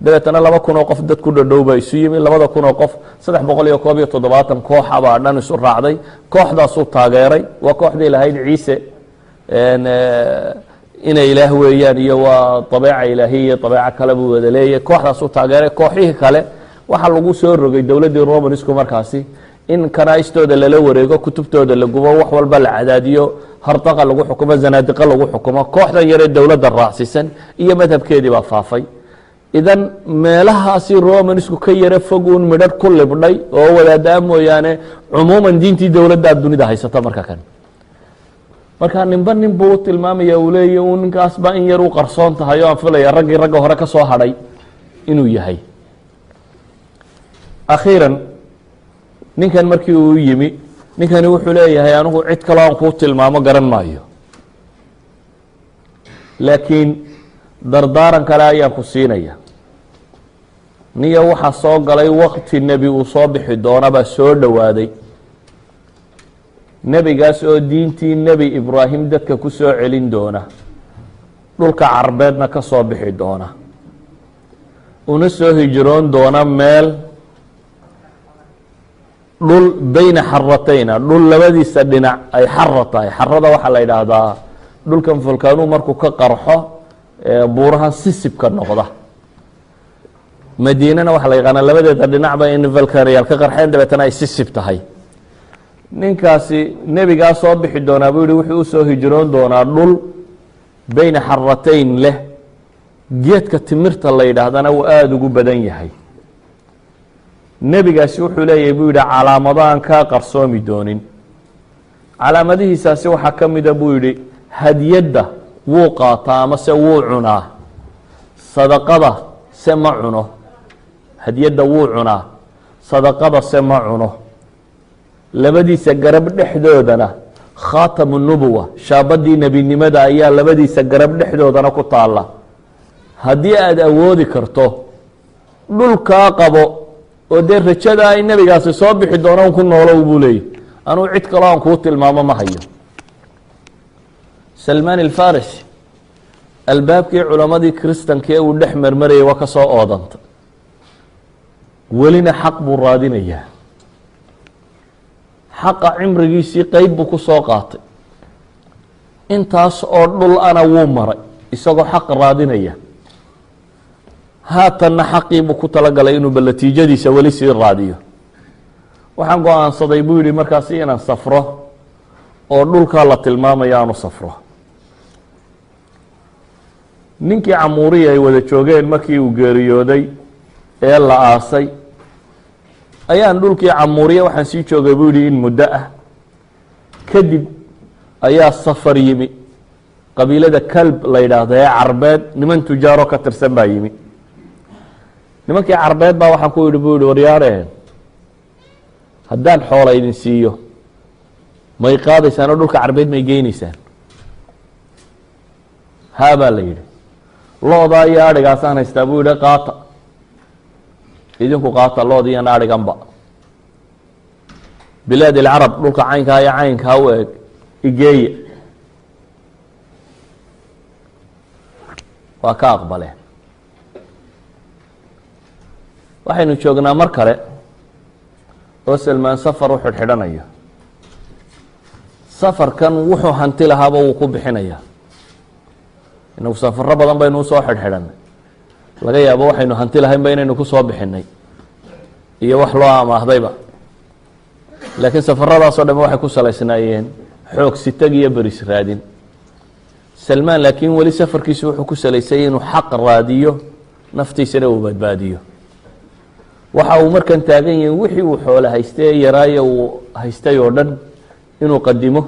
dabeetana 2,000 oo qof dad ku dhadhow baa isu yimi 2,000 oo qof 371 kooxa baa dhan isu raacday kooxdaasuu taageeray waa kooxdii lahayd ciise inay ilaah weeyaan iyo waa dabeeca ilaahiya iyo dabeeco kale buu wada leeyahy kooxdaasuu taageeray kooxihii kale waxaa lagu soo rogay dowladdii romanisku markaasi in kanaa'istooda lala wareego kutubtooda la gubo wax walba la cadaadiyo hardaqa lagu xukumo zanaadiqa lagu xukumo kooxdan yaree dowladda raacsisan iyo madhabkeedii baa faafay idan meelahaasi romanisku ka yaro foguun midhar ku libdhay oo wadaadaa mooyaane cumuuman diintii dowladdaa dunida haysata marka kan marka ninba nin buu u tilmaamaya uu leeyahy uu ninkaasba in yar u qarsoon tahay oo aan filaya raggii ragga hore ka soo hadhay inuu yahay akhiiran ninkan markii uu yimi ninkani wuxuu leeyahay anigu cid kaloo aan kuu tilmaamo garan maayo laakiin dardaaran kale ayaan ku siinaya niyo waxaa soo galay wakti nebi uu soo bixi doona baa soo dhowaaday nebigaas oo diintii nebi ibraahim dadka ku soo celin doona dhulka carbeedna ka soo bixi doona una soo hijroon doona meel dhul bayna xaratayna dhul labadiisa dhinac ay xara tahay xarada waxaa la yidhaahdaa dhulkan fulkaanuu markuu ka qarxo buurahan sisibka noqda madiinana waxaa la yaqaanaa labadeeda dhinacba in valkariyaal ka qarxeen dabeetana ay sisib tahay ninkaasi nebigaa soo bixi doonaa buu yihi wuxuu usoo hijroon doonaa dhul bayna xaratayn leh geedka timirta la yidhaahdana uu aada ugu badan yahay nebigaasi wuxuu leeyahay buu yidhi calaamado aan kaa qarsoomi doonin calaamadihiisaasi waxaa ka mida buu yidhi hadiyadda wuu qaataa ama se wuu cunaa sadaqada se ma cuno hadiyadda wuu cunaa sadaqada se ma cuno labadiisa garab dhexdoodana khaatamu nubuwa shaabadii nebinimada ayaa labadiisa garab dhexdoodana ku taalla haddii aada awoodi karto dhulkaa qabo oo dee rajada ay nebigaasi soo bixi doonaan ku noolow buu leeyay anuu cid kaloo aan kuu tilmaamo ma hayo. salmaan alfarisi albaabkii culammadii kristanka ee uu dhex marmarayay waa ka soo oodanta, welina xaq buu raadinayaa. xaqa cimrigiisii qeyb buu ku soo qaatay, intaas oo dhul ana wuu maray isagoo xaq raadinaya. haatanna xaqii buu ku talagalay inuu natiijadiisa weli sii raadiyo. waxaan go-aansaday buu yidhi markaasi inaan safro oo dhulkaa la tilmaamaya aanu safro. ninkii camuuriya ay wada joogeen markii uu geeriyooday ee la aasay ayaan dhulkii camuuriya waxaan sii joogay buu yidhi in muddo ah. kadib ayaa safar yimi, qabiilada kalb la yidhaahdo ee carbeed, niman tujaaro ka tirsan baa yimi. nimankii carbeed baa waxaan ku yidhi buu yihi waryaareen, haddaan xoola idin siiyo may qaadaysaan oo dhulka carbeed may geynaysaan? haa baa la yidhi. loodaa iyo adhigaasaan haystaa buu yihi qaata, idinku qaata lood iyo adhiganba. bilaad ilcarab dhulka caynkaa iyo caynkaa u eg igeeya. waa ka aqbaleen. waxaynu joognaa mar kale oo salmaan safar u xidhxidhanayo. safarkan wuxuu hanti lahaaba wuu ku bixinayaa. inagu safaro badan baynu usoo xidhxidhanay, laga yaabo waxaynu hanti lahaynba inaynu ku soo bixinay iyo wax loo amaahdayba, laakiin safaradaasoo dham waxay ku salaysnaayeen xoog sitag iyo beris raadin. salmaan laakiin weli safarkiisu wuxuu ku salaysay inuu xaq raadiyo, naftiisana uu badbaadiyo. waxa uu markan taagan yahay wixii uu xoolo haystay ee yaraayo uu haystay oo dhan inuu qadimo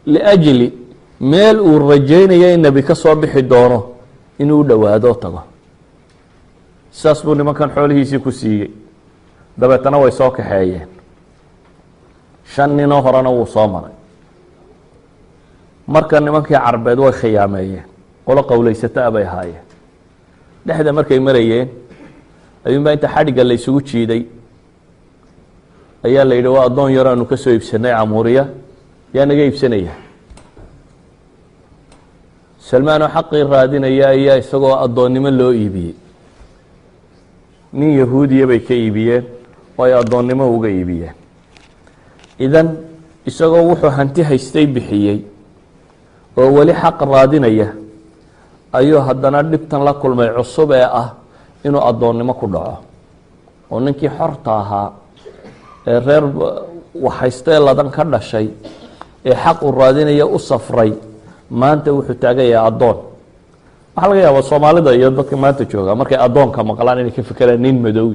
liajli meel uu rajaynayo in nebi ka soo bixi doono inuu u dhowaado tago. saas buu nimankan xoolihiisii ku siiyey. dabeetana way soo kaxeeyeen. 5 ninoo horena wuu soo maray. marka nimankii carbeed way khiyaameeyeen, qolo qowlaysataa bay ahaayeen. dhexda markay marayeen ayuunbaa inta xadhigga la isugu jiiday ayaa la yidhi waa addoon yar aanu ka soo iibsanay camuuriya, yaa naga iibsanaya. salmaanoo xaqii raadinaya ayaa isagoo addoonnimo loo iibiyey. nin yahuudiya bay ka iibiyeen oo ay addoonnimo uga iibiyeen. idan isagoo wuxuu hanti haystay bixiyey oo weli xaq raadinaya ayuu haddana dhibtan la kulmay cusub ee ah inuu addoonnimo ku dhaco. oo ninkii xorta ahaa ee reer waxhaystee ladan ka dhashay ee xaq uu raadinaya u safray, maanta wuxuu taagan yahay addoon. waxaa laga yaabaa soomaalida iyo dadka maanta jooga markay addoonka maqlaan inay ka fekeraan nin madow.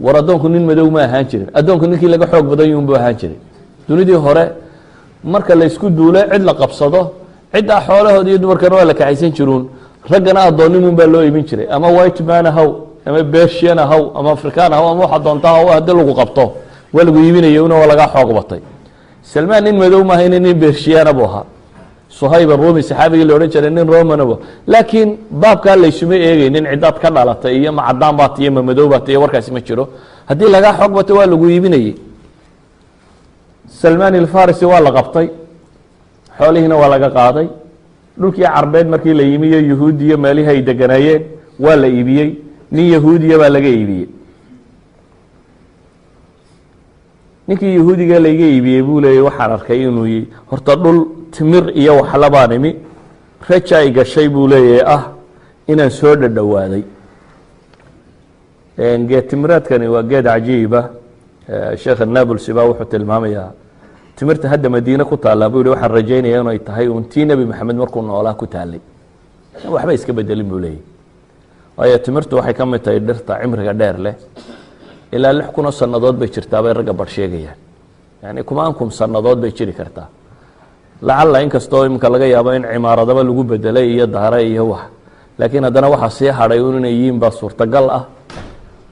war addoonku nin madow ma ahaan jirin. addoonku ninkii laga xoog badan yuunbuu ahaan jiray. dunidii hore marka la isku duulo cid la qabsado, ciddaa xoolahooda iyo dumarkana waa la kaxaysan jiruun, raggana addoonnimun baa loo iibin jiray. ama white man ahaw, ama bersian ahaw, ama african ahaw, ama waxa doonta ahaw, haddii lagu qabto waa lagu iibinaya, una waa lagaa xoog batay. salmaan nin madow maaha, nin bersiana buu ahaa. suhayb arumi saxaabigii la odhan jiray nin romanabo. laakiin baabkaa laysuma eegaynin cidaad ka dhalatay iyo ma cadaan baat iyo ma madow baat iyo warkaasi ma jiro. haddii lagaa xoog batay waa lagu iibinayey. salmaan alfarisi waa la qabtay, xoolihiina waa laga qaaday. dhulkii carbeed markii la yimi iyo yahuudiya meelihii ay deganaayeen waa la iibiyey. nin yahuudiya baa laga iibiyey. ninkii yahuudiga layga iibiyey buu leeyay waxaan arkay inuu horta dhul timir iyo waxla baan imi, raja ay gashay buu leeyahay ah inaan soo dhadhowaaday. geed timireedkani waa geed cajiiba. sheekh nablsi baa wuxuu tilmaamayaa timirta hadda madiine ku taallaa buu yihi waxaan rajaynaya inay tahay uun tii nebi maxamed markuu noolaa ku taallay, waxba iska bedelin buu leeyahy. waayo timirtu waxay ka mid tahay dhirta cimriga dheer leh. ilaa 6,000 sannadood bay jirtaa bay ragga bar sheegayaan. yani 10,000 sannadood bay jiri kartaa. lacalla inkastoo iminka laga yaabo in cimaaradaba lagu bedelay iyo daare iyo wax, laakiin haddana waxaa sii hadhay un inay yihiin baa suurtagal ah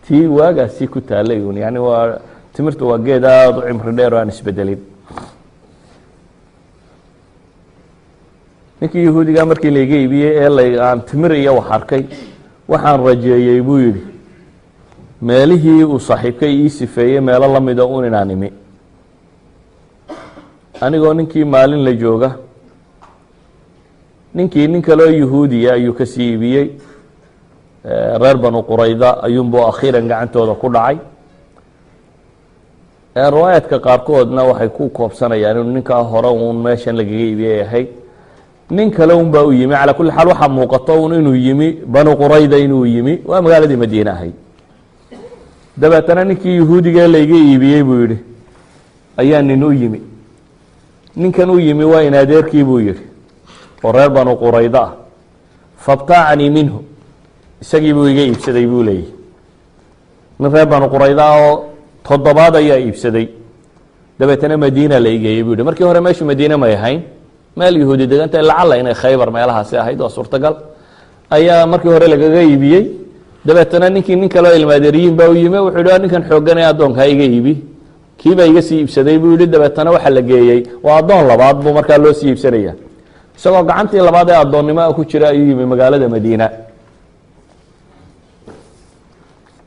tii waagaasii ku taallay un. yani waa timirtu waa geed aada u cimri dheer oo aan isbedelin. ninkii yahuudigaa markii layga iibiyey ee aan timir iyo wax arkay, waxaan rajeeyey buu yidhi meelihii uu saaxiibkay ii sifeeyey meelo la mida un inaan imi. anigoo ninkii maalin la jooga ninkii nin kaloo yahuudiya ayuu ka sii iibiyey reer banu qurayda ayuunbuu akhiiran gacantooda ku dhacay riwaayaadka qaarkoodna waxay ku koobsanayaan inuu ninkaa hore uun meeshan lagaga iibiyay ahayd nin kale un baa u yimi calaa kulli xaal waxaa muuqato un inuu yimi banu qurayda inuu yimi waa magaaladii madiine ahayd dabeetana ninkii yahuudiga layga iibiyey buu yidhi ayaa nin u yimi ninkan u yimi waa in adeerkii buu yidhi oo reer banu qurayda ah fabtaacanii minhu isagii buu iga iibsaday buu leeyahy nin reer banu qurayda oo 7 ayaa iibsaday dabeetana madiina la igeeyey buu yidhi markii hore meeshu madiine may ahayn meel yahuudi deganta lacala inay khaybar meelahaasi ahayd oo suurtagal ayaa markii hore lagaga iibiyey dabeetana ninkii nin kaloo ilmaadeeriyiin baa u yimi wuxuu yidhi ninkan xoogganee addoonkaa iga iibi kiibaa iga sii iibsaday buu yidhi dabeetana waxa la geeyey waa addoon labaad buu markaa loo sii iibsanaya isagoo gacantii labaad ee addoonnimoa ku jira ayuu yimi magaalada madiina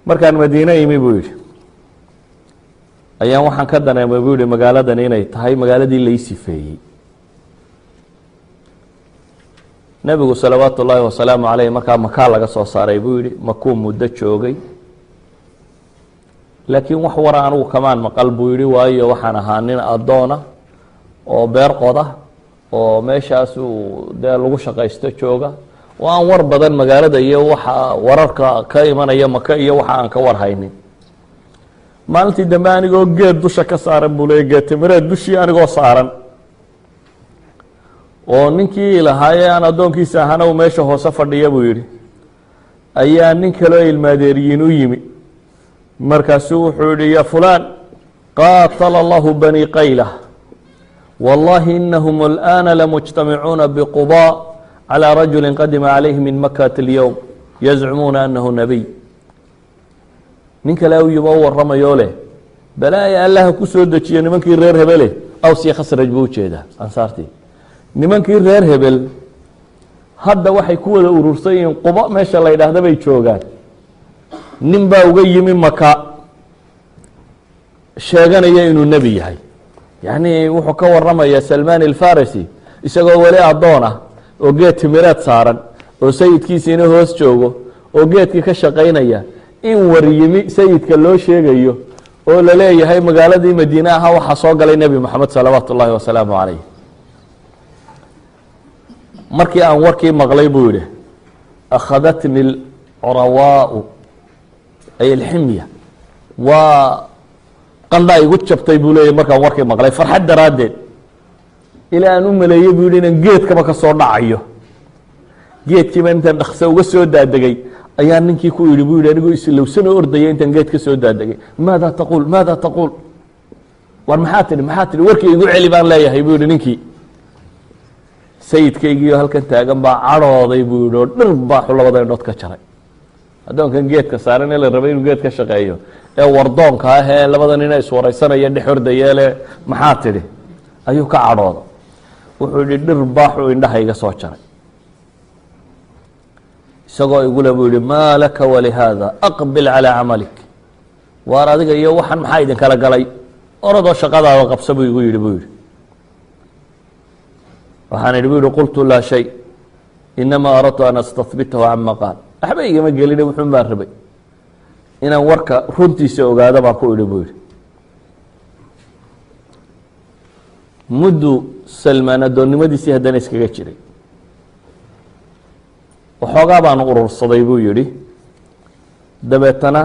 markaan madiine imi buu yidhi ayaan waxaan ka dareemay buu yihi magaaladan inay tahay magaaladii lay sifeeyey nebigu salawaatu ullaahi wasalaamu caleyh markaa makaa laga soo saaray buu yihi makuu muddo joogay laakiin wax wara anigu kamaan maqal buu yihi waayo waxaan ahaa nin addoona oo beer qoda oo meeshaas uu dee lagu shaqaysto jooga oo aan war badan magaalada iyo waxa wararka ka imanaya maka iyo waxa aan ka war haynin maalintii dambe anigoo geed dusha ka saaran buu leeyay geed timireed dushii anigoo saaran oo ninkii lahaayee aan addoonkiisa ahana uu meesha hoose fadhiya buu yidhi ayaa nin kaloo ilmaadeeriyiin u yimi markaasuu wuxuu yihi ya fulaan qaatala allahu bani qayla wallahi inahum alآana lamujtamicuuna bquba calى rajuli qadima calayhi min makata اlyowm yazcumuuna anahu nabiy nin kale u yimi oo warramayoo leh balaaya allaha ku soo dejiyo nimankii reer hebele aws iyo khasraj buu ujeedaa ansaartii nimankii reer hebel hadda waxay ku wada urursan yihiin quba meesha la ydhaahda bay joogaan nin baa uga yimi maka sheeganaya inuu nebi yahay yacni wuxuu ka warramaya salmaan alfarisi isagoo weli addoon ah oo geed timireed saaran oo sayidkiisiina hoos joogo oo geedkii ka shaqaynaya in war yimi sayidka loo sheegayo oo la leeyahay magaaladii madiine ahaa waxaa soo galay nebi moxamed salawaatu ullaahi wasalaamu calayh markii aan warkii maqlay buu yihi akhadatni alcurawaau ay alximya waa qandha igu jabtay buu leeyahy markaan warkii maqlay farxad daraaddeed ilaa aan u maleeyey buu yihi inaan geedkaba ka soo dhacayo geedkiiba intaan dhakse uga soo daadegay ayaa ninkii ku yidhi buu yidhi anigoo islowsanoo ordaya intaan geed ka soo daadegay maada taquul maada taquul war maxaa tidhi warkii igu celi baan leeyahay buu yihi ninkii sayidkaygiioo halkan taagan baa cadhooday buu yihi oo dhir baaxu labada indhood ka jaray addoonkan geedka saaran ee la rabay inuu geed ka shaqeeyo ee wardoonka ah ee labada nina iswaraysanaya dhex ordayeele maxaa tidhi ayuu ka cadhooda wuxuu yihi dhir baaxu indhaha iga soo jaray isagoo igule buu yihi maa laka walihaada aqbil calىa camalik waar adiga iyo waxan maxaa idinkala galay oradoo shaqadaada qabsa buu igu yihi buu yihi waxaan idhi bu yihi qultu laa shay inamaa aradtu an astahbitahu cama qaal waxba igama geline wuxuun baan rabay inaan warka runtiisa ogaado baan ku idhi buu yihi muddu salmaan addoonnimadiisii haddana iskaga jiray waxoogaa baan urursaday buu yihi dabeetana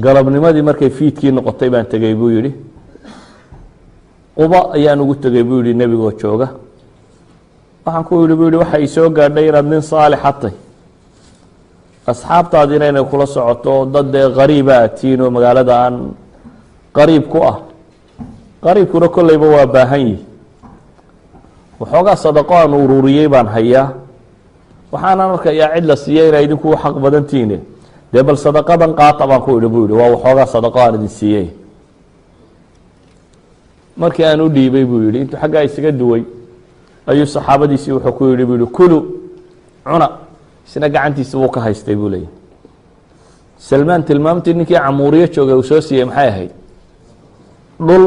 galabnimadii markay fiidkii noqotay baan tegey buu yihi quba ayaan ugu tegey buu yihi nebigoo jooga waxaan ku yihi buu yihi waxa i soo gaadhay inaad nin saalixa tay asxaabtaadiina inay kula socoto dad dee qariiba atiin oo magaalada aan qariib ku ah qariibkuna kolleyba waa baahan yihi waxoogaa sadaqo aan ururiyey baan hayaa waxaanan arkayaa cid la siiyey inay idinku xaq badantiine dee bal sadaqadan qaata baan ku idhi buu yihi waa waxoogaa sadaqo aan idin siiyey markii aan u dhiibay buu yihi intuu xaggaa isaga duway ayuu saxaabadiisii wuxuu ku yihi buu yihi kulu cuna isna gacantiisa wuu ka haystay buu leeyahy salmaan tilmaamtii ninkii camuuriyo joogay uu soo siiyey maxay ahayd dhul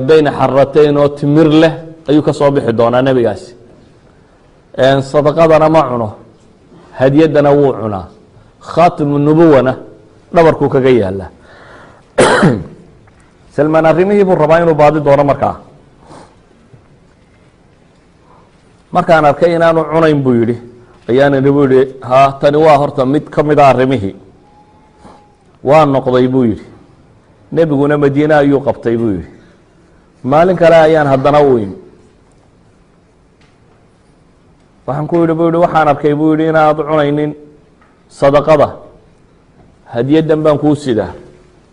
beyna xaratayn oo timir leh ayuu ka soo bixi doonaa nebigaasi. sadaqadana ma cuno, hadyaddana wuu cunaa, khaatimu nubuwana dhabarkuu kaga yaala. salmaan arrimihii buu rabaa inuu baadi doono markaan arkay inaanu cunayn buu yidhi ayaan idhi buu yihi ha tani waa horta mid ka mid a arrimihii. waa noqday buu yidhi, nebiguna madiine ayuu qabtay buu yidhi. maalin kale ayaan haddana u imi, waxaan ku yidhi buu yihi waxaan arkay buu yidhi inaad cunaynin sadaqada, hadiyaddan baan kuu sidaa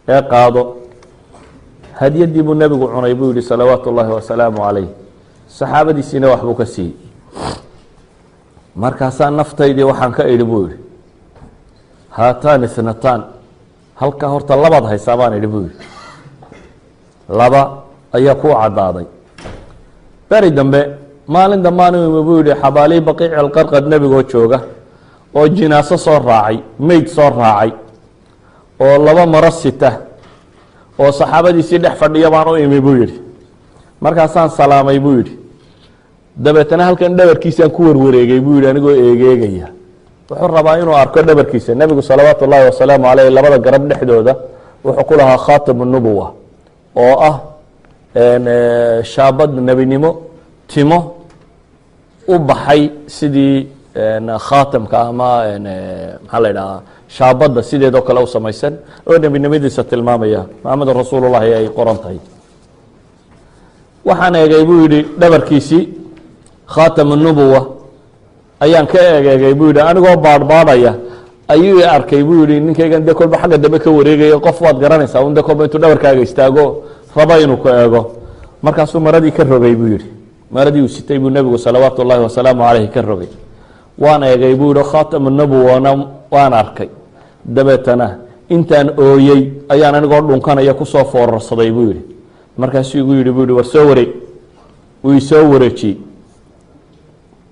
ee qaado. hadyaddii buu nebigu cunay buu yihi salawaatu ullaahi wasalaamu calayh. saxaabadiisiina waxbuu ka siiyey. markaasaa naftaydii waxaan ka idhi buu yihi haataani itnataan, halkaa horta labaad haysaa baan idhi buu yihi, laba ayaa kuu caddaaday. beri dambe maalin dambaanu imi buu yihi xabaalii baqiici alqarqad nebigoo jooga oo jinaaso soo raacay, meyd soo raacay oo laba maro sita oo saxaabadiisii dhex fadhiya baan u imi buu yidhi. markaasaan salaamay buu yidhi, dabeetana halkan dhabarkiisaan ku warwareegay buu yidhi anigoo eegeegaya. wuxuu rabaa inuu arko dhabarkiisa. nebigu salawaatu ullaahi wasalaamu caleyh labada garab dhexdooda wuxuu ku lahaa khaatimu nubuwa oo ah shaabad nebinimo, timo u baxay sidii khaatamka ama maxaa la idhahaa shaabadda sideedoo kale u samaysan oo nebinimadiisa tilmaamaya maxamed rasuulullahi ay qoran tahay. waxaan eegay buu yidhi dhabarkiisii khaatamu nubuwa ayaan ka egeegay buu yidhi anigoo baadhbaadhaya ayuu i arkay buu yidhi ninkaygan dee kolba xagga dambe ka wareegaya, qof waad garanaysaa un de kolba intuu dhabarkaaga istaago raba inuu ku eego. markaasuu maradii ka rogay buu yidhi, maradii uu sitay buu nebigu salawaatu ullaahi wasalaamu caleyhi ka rogay. waan eegay buu yihi khaatamu nubuwana waan arkay. dabeetana intaan ooyey ayaan anigoo dhunkanaya kusoo foorarsaday buu yidhi. markaasuu igu yidhi buu yihi war soo wareeg. wuu isoo wareejiyey.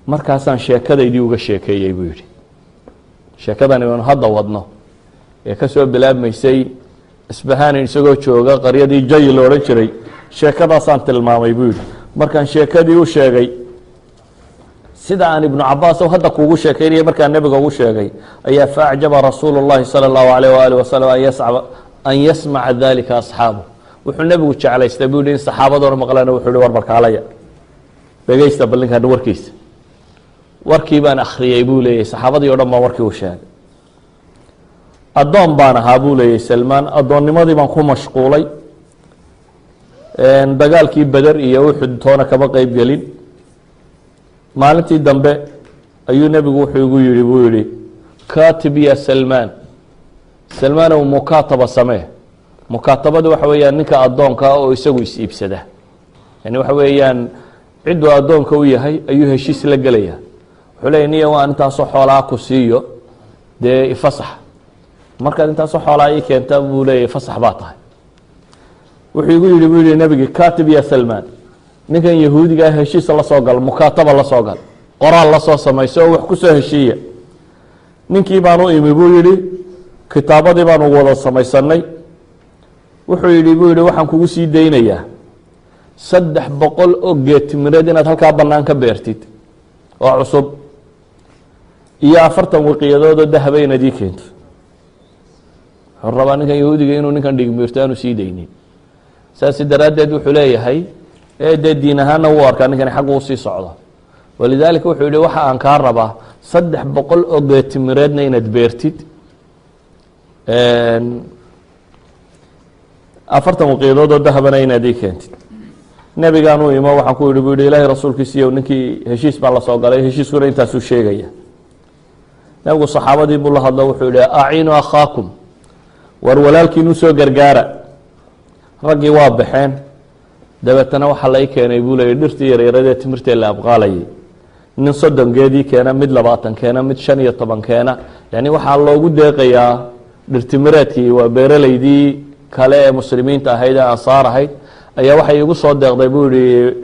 markaasaan sheekadaydii uga sheekeeyey buu yidhi. sheekadani aanu hadda wadno ee ka soo bilaabmaysay isbahanin isagoo jooga qaryadii jay la odhan jiray, sheekadaasaan tilmaamay buu yidhi. markaan sheekadii u sheegay sida aan ibnu cabaas hadda kuugu sheekeynaya markaan nebiga ugu sheegay ayaa faacjaba rasuulu llahi sala allahu alayh waali wasalam an yasmaca dalika asxaabu. wuxuu nebigu jeclaystay buu yihi in saxaabadooda maqlaan. wuxuu yihi war barkaalaya dhegeysta ballinkan warkiisa. warkii baan akhriyey buu leeyahy, saxaabadii o dhan baan warkii u sheegay. addoon baan ahaa buu leeyahy salmaan, addoonnimadii baan ku mashquulay. dagaalkii beder iyo uxud toona kama qeyb gelin. maalintii dambe ayuu nebigu wuxuu igu yihi buu yihi katib ya salmaan, salmaanow mukaataba samee. mukaatabadu waxa weeyaan ninka addoonka oo isagu is-iibsada, yani waxa weeyaan cidduu addoonka u yahay ayuu heshiis la gelaya. wuxuu leeya niya waan intaasoo xoolaa ku siiyo dee ifasax, markaad intaasoo xoolaa ii keenta buu leeya fasax baa tahay. wuxuu igu yihi buu yihi nebigi katib ya salmaan, ninkan yahuudigaa heshiis la soo gal, mukaataba la soo gal, qoraal la soo samayso oo wax ku soo heshiiya. ninkii baan u imi buu yihi, kitaabadii baanu wada samaysanay. wuxuu yidhi buu yihi waxaan kugu sii daynayaa 300 oo geed timireed inaad halkaa bannaan ka beertid oo cusub, iyo 40 wiqiyadood oo dahaba inaad ii keento. wuxuu rabaa ninkan yahuudiga inuu ninkan dhigmiirto aanu sii daynin. saasi daraaddeed wuxuu leeyahay dee diin ahaanna wuu arkaa ninkani xaggu usii socdo. walidaalika wuxuu yihi waxa aan kaa rabaa 300 oo geed timireedna inaad beertid, 40 waqiyadood oo dahabana inaad ii keentid. nebigaan u imo waxaan ku yihi buu yihi ilaahay rasuulkiisiiyo ninkii heshiis baa la soo galay, heshiiskuna intaasuu sheegaya. nebigu saxaabadii buu la hadlo wuxuu yihi aciinu akhaakum, war walaalkiinu soo gargaara. raggii waa baxeen. dabeetana waxaa la ii keenay buu leeyay dhirtii yaryaradee timirtee la abqaalayay. nin 30 geedii keena, mid 20 keena, mid 15 keena. yani waxaa loogu deeqayaa dhirtimireedkii waa beeraleydii kale ee muslimiinta ahayd ee ansaar ahayd ayaa waxay igu soo deeqday buu yihi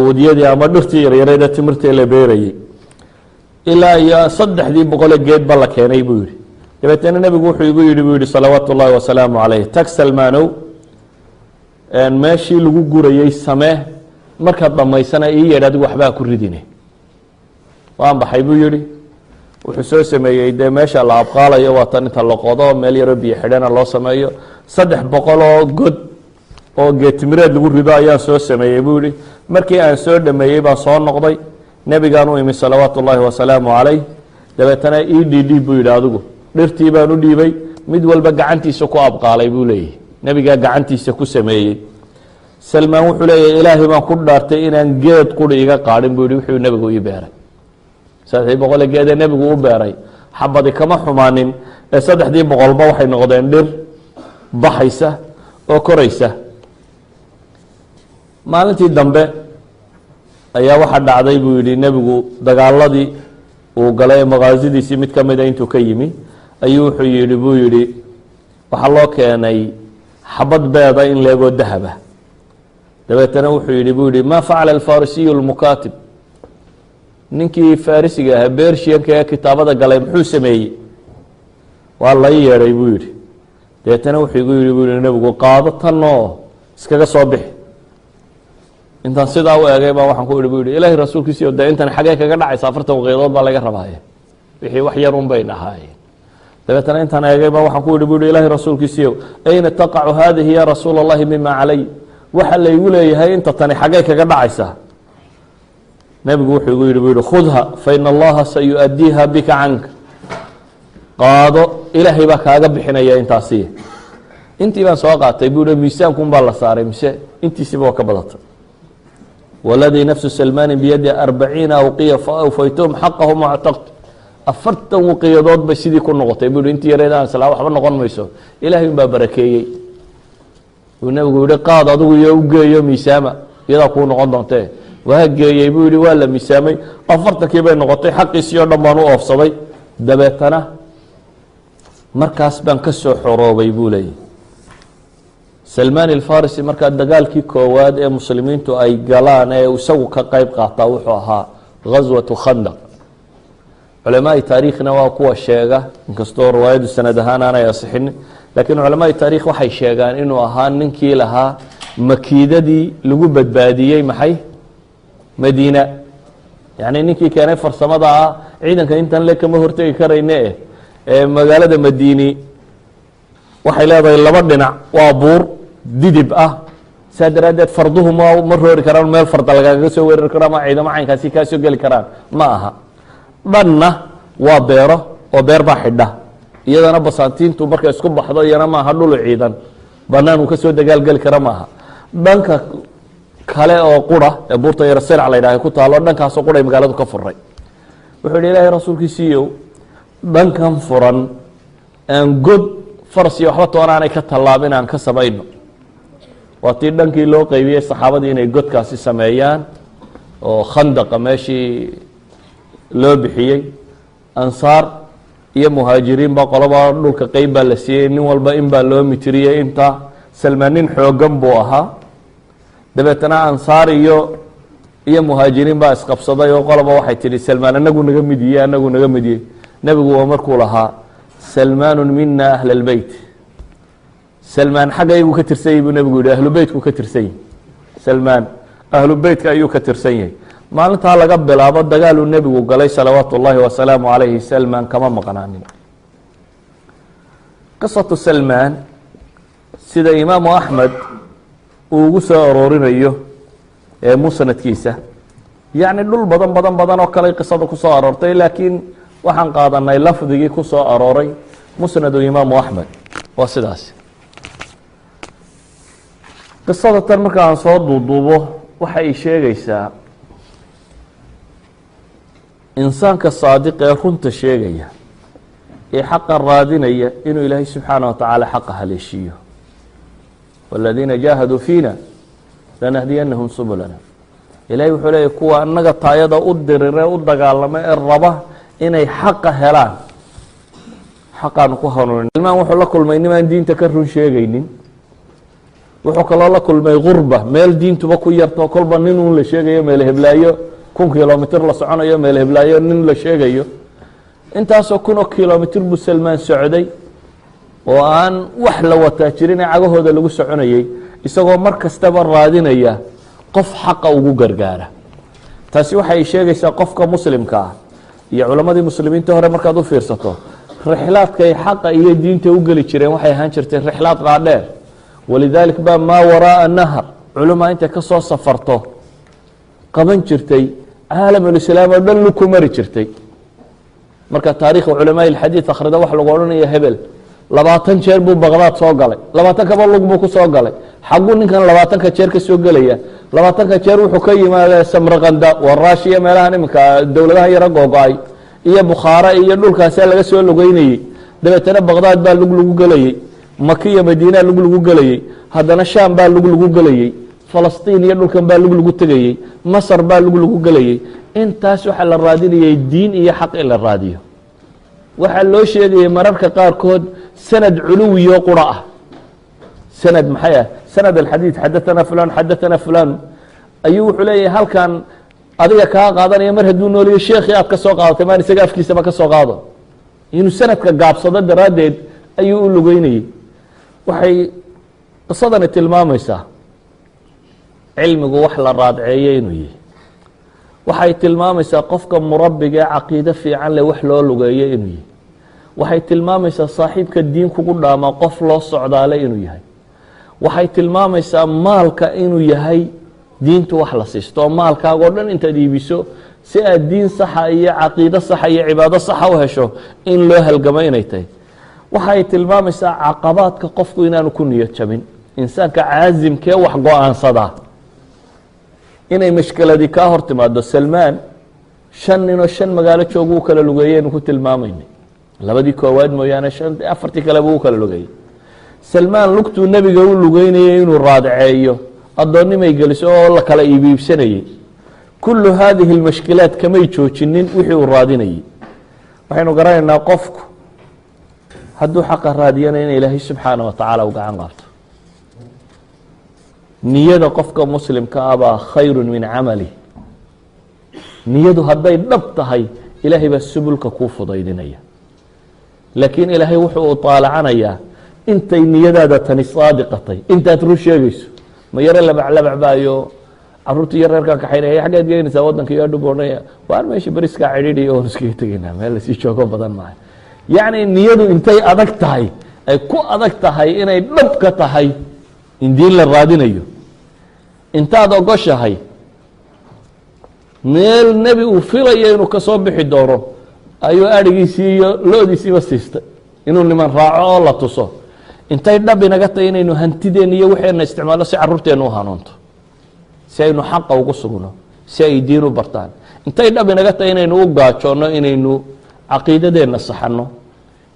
wadiyadii ama dhirtii yaryareed ee timirtee la beerayay. ilaa iyo 300 geed ba la keenay buu yihi. dabeetana nebigu wuxuu igu yihi buu yihi salawaatu ullaahi wasalaamu calayh, tag salmaanow meeshii lagu gurayey samee markaad dhammaysana ii yeedh adigu waxbaa ku ridine waan baxay buu yihi wuxuu soo sameeyey dee meesha la abqaalayo waa tan inta la qodo meel yaroo biyo xidhana loo sameeyo 300 oo god oo geetimireed lagu rido ayaan soo sameeyey buu yihi markii aan soo dhameeyey baan soo noqday nebigaan u imi salawaatu ullaahi wasalaamu calayh dabeetana ii dhiidhiib buu yidhi adigu dhirtii baan u dhiibay mid walba gacantiisa ku abqaalay buu leeyahy nebigaa gacantiisa ku sameeyey salmaan wuxuu leeyahy ilaahay baan ku dhaartay inaan geed quri iga qaadhin buu yihi wuxuu nebigu ii beeray 300 geedee nebigu u beeray xabadi kama xumaanin ee 300ba waxay noqdeen dhir baxaysa oo koraysa maalintii dambe ayaa waxaa dhacday buu yidhi nebigu dagaaladii uu galay maqaasidiisii mid ka mida intuu ka yimi ayuu wuxuu yidhi buu yidhi waxaa loo keenay xabad beeda in leegoo dahaba dabeetana wuxuu yidhi buu yidhi maa facala alfarisiyu lmukaatib ninkii farisiga ahaa bershiyanka ee kitaabada galay muxuu sameeyey waa la yeedhay buu yidhi dabeetana wuxuu igu yidhi buu yihi nebigu qaado tanoo iskaga soo bixi intaan sidaa u eegay baa waxaan ku ihi bu yihi ilaahay rasuulkiisiyo dee intan xagee kaga dhacaysa 40 waqiidood baa laga rabaaye wixii wax yar un bay dhahaayeen dabeetana intaan eegay baa waxaan ku ihi bu yihi ilaahay rasuulkiisiyo ayna taqacu haadihi ya rasuul allahi mima calay waxa laygu leeyahay inta tani xagee kaga dhacaysa nebigu wuxuu igu yihi bu yihi khudha faina allaha sayu'adiiha bika canka qaado ilaahay baa kaaga bixinaya intaasi intii baan soo qaatay bu yihi miisaanku baa la saaray mise intiisiba waa ka badatay waladii nafsu salmaani biyadi 40 awqiya faawfaytum xaqahu mactaqt 40 waqiyadood bay sidii ku noqotay bu yihi intii yareedaan salaa waxba noqon mayso ilaahay baa barakeeyey uu nebigu yihi qaad adigu iyo u geeyo miisaama iyadaa kuu noqon doontee waa geeyey buu yihi waa la miisaamay 40kii bay noqotay xaqiisii oo dhan baan u oofsaday dabeetana markaas baan ka soo xoroobay buu leeyahy salmaan alfarisi markaa dagaalkii koowaad ee muslimiintu ay galaan ee isagu ka qayb qaataa wuxuu ahaa ghaswatu khandaq culamaai taariikhna waa kuwa sheega inkastoo riwaayadu sanad ahaan aanay asixinin laakiin culamaai taarikh waxay sheegaan inuu ahaa ninkii lahaa makiidadii lagu badbaadiyey maxay madiina yacni ninkii keenay farsamada ah ciidanka intan le kama hortegi karayne ee magaalada madiini waxay leedahay 2 dhinac waa buur didib ah saa daraaddeed farduhu ma roori karaan meel farda lagaga soo weerari karo ama ciidamo caynkaasi kaa soo geli karaan ma aha dhanna waa beero oo beer baa xidha iyadana basaantiintu markay isku baxdo iyana maaha dhulu ciidan banaan uu ka soo dagaalgeli kara maaha dhanka kale oo qura ee buurta yar sirc la yidhaahay ku taalo dhankaasoo quray magaaladu ka furay wuxuu yidhi ilaahay rasuulkiisiiyow dhankan furan aan god faras iyo waxba toonaanay ka tallaabin aan ka samayno waa tii dhankii loo qeybiyey saxaabadii inay godkaasi sameeyaan oo khandaqa meeshii loo bixiyey ansaar iyo muhaajiriin baa qolaba dhulka qeyb baa la siiyey nin walba in baa loo mitiriyey inta salmaan nin xoogan buu ahaa dabeetana ansaar iyo muhaajiriin baa isqabsaday oo qoloba waxay tihi salmaan anagu naga midiye anagu naga midiye nebigu waa markuu lahaa salmaanu mina ahla اlbeyt salmaan xaggaygu ka tirsan yahy buu nebigu yihi ahlu beytku ka tirsan yahy salmaan ahlu beytka ayuu ka tirsan yahay maalintaa laga bilaabo dagaaluu nebigu galay salawaatu ullaahi wasalaamu calayhi salmaan kama maqnaanin qisatu salmaan sida imaamu axmed uu ugu soo aroorinayo ee musnadkiisa yacni dhul badan oo kale qisada ku soo aroortay laakiin waxaan qaadanay lafdigii ku soo arooray musnadu imaamu axmed waa sidaas qisada tan marka aan soo duuduubo waxa ay sheegaysaa insaanka saadiq ee runta sheegaya ee xaqa raadinaya inuu ilaahay subxaanaه wa tacaala xaqa haleeshiiyo wاladiina jaahaduu fiina lanahdiyanahum subulana ilahay wuxuu leeyahy kuwa annaga taayada u dirire u dagaalama ee raba inay xaqa helaan xaqaanu ku hanuunin ilmaan wuxuu la kulmay nimaan diinta ka run sheegaynin wuxuu kaloo la kulmay gurba meel diintuba ku yarto kolba nin un la sheegayo meel heblaayo 1,000 kilomitr la soconayo meel heblaayo nin la sheegayo intaasoo 1,000 kilomitr buu salmaan socday oo aan wax la wataa jirin ee cagahooda lagu soconayey isagoo mar kastaba raadinaya qof xaqa ugu gargaara. taasi waxay sheegaysaa qofka muslimka ah iyo culammadii muslimiinta hore markaad u fiirsato rixlaadkay xaqa iyo diinta u geli jireen waxay ahaan jirtay rixlaad qaadheer. walidaalik baa maa waraa'a nahar culamaa intay ka soo safarto qaban jirtay caalamulislaam oo dhan lu ku mari jirtay. marka taariikha culamaa ilxadiid akhrida waxa lagu odhanaya hebel 20 jeer buu baqdaad soo galay, 20 kaba lug buu ku soo galay. xagguu ninkan 20ka jeer ka soo gelaya? 20ka jeer wuxuu ka yimaadaa Samarqanda, Waraashiya, meelahan iminka dowladaha yara googo'ay iyo Bukhaara iyo dhulkaasa laga soo lugeynayay. dabeetana baqdaad baa lug lagu gelayay, Maka iyo Madiina lug lagu gelayay, haddana Shaam baa lug lagu gelayay, Falastiin iyo dhulkan baa lug lagu tegayay, Masar baa lug lagu gelayay. intaas waxa la raadinayay diin iyo xaq in la raadiyo. waxaa loo sheegayay mararka qaarkood sanad culuwiyo qura ah. sanad maxay ah? sanad alxadiid xadathana fulan xadathana fulan ayuu wuxuu leeyahay halkan adiga kaa qaadanaya mar hadduu nooliyo sheekhii aad ka soo qaadatay maan isaga afkiisaba ka soo qaado. inuu sanadka gaabsado daraaddeed ayuu u lugeynayay. waxay qisadani tilmaamaysaa cilmigu wax la raadceeyo inuu yahay. waxay tilmaamaysaa qofka murabbiga ee caqiide fiican leh wax loo lugeeyo inuu yahay. waxay tilmaamaysaa saaxiibka diin kugu dhaama qof loo socdaale inuu yahay. waxay tilmaamaysaa maalka inuu yahay diintu wax la siisto oo maalkaaga oo dhan intaad iibiso si aad diin saxa iyo caqiide saxa iyo cibaado saxa u hesho in loo halgamo inay tahay. waxay tilmaamaysaa caqabaadka qofku inaanu ku niyad jabin. insaanka caasimkee wax go-aansadaa inay mashkiladii kaa hor timaado. salmaan 5 ninoo 5 magaalo joogu u kala lugeeyeynu ku tilmaamaynay, labadii koowaad mooyaane 4tii kaleba u kala lugeeyey. salmaan lugtuu nebiga u lugeynayay inuu raadceeyo addoonnimay geliso oo la kala iibiibsanayey. kullu haadihi اlmashkilaat kamay joojinin wixii uu raadinayey. waxaynu garanaynaa qofku hadduu xaqa raadiyana in ilaahay subxaana wa tacaala u gacan qaabto. niyada qofka muslimka ah baa khayru min camali. niyadu hadday dhab tahay ilaahay baa subulka kuu fudaydinaya. laakiin ilaahay wuxuu u taalacanayaa intay niyadaada tani saadiqatay, intaad run sheegayso. ma yare labaclabacbaayo caruurta iyo reerkaa kaxaynaya xaggeed geynaysaa waddanka iyo dhub odhanaya waar meesha beriskaa cidhiidhiya oon iskaga tegaynaa meel lasii joogo badan maayo. yacni niyadu intay adag tahay ay ku adag tahay inay dhab ka tahay in diin la raadinayo. intaad ogoshahay meel nebi uu filayo inuu ka soo bixi doono ayuu adhigiisii iyo lo-diisiiba siistay inuu niman raaco oo la tuso. intay dhab inaga tahay inaynu hantideenna iyo waxeenna isticmaalno si carruurteenna u hanuunto, si aynu xaqa ugu sugno, si ay diin u bartaan. intay dhab inaga tahay inaynu u gaajoonno, inaynu caqiidadeenna saxanno,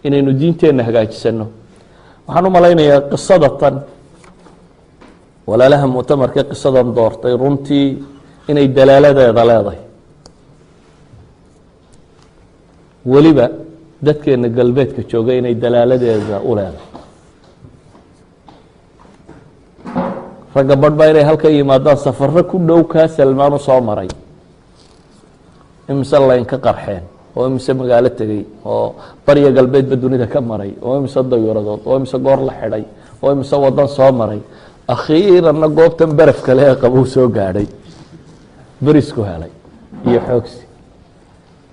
inaynu diinteenna hagaajisanno. waxaan u malaynayaa qisada tan walaalaha muctamarka qisadan doortay runtii inay dalaaladeeda leedahay. weliba dadkeena galbeedka jooga inay dalaaladeeda u leedahay. ragga badh baa inay halka yimaadaan safarro ku dhow kaa salmaan u soo maray, imise layn ka qarxeen, oo imise magaalo tegey, oo barya galbeedba dunida ka maray, oo imise dayuuradood, oo imise goor la xidhay, oo imise wadan soo maray. akhiiranna goobtan baraf kale ee qabuu soo gaadhay, berisku helay iyo xoogsi.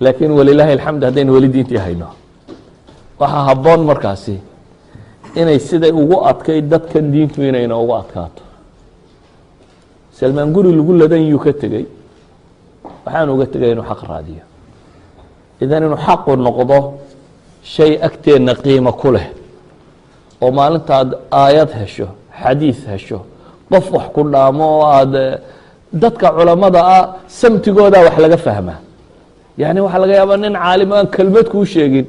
laakiin walilaahi alxamd haddaynu weli diintii hayno waxaa habboon markaasi inay siday ugu adkay dadkan diintu inayna ugu adkaato. salmaan guri lagu ladan yuu ka tegey, waxaan uga tegay inuu xaq raadiyo. idan inuu xaqu noqdo shay agteenna qiimo ku leh oo maalintaad aayad hesho, xadiid hesho, qof wax ku dhaamo oo aada dadka culammada ah samtigoodaa wax laga fahmaa. yacni waxaa laga yaabaa nin caalim aan kelmad kuu sheegin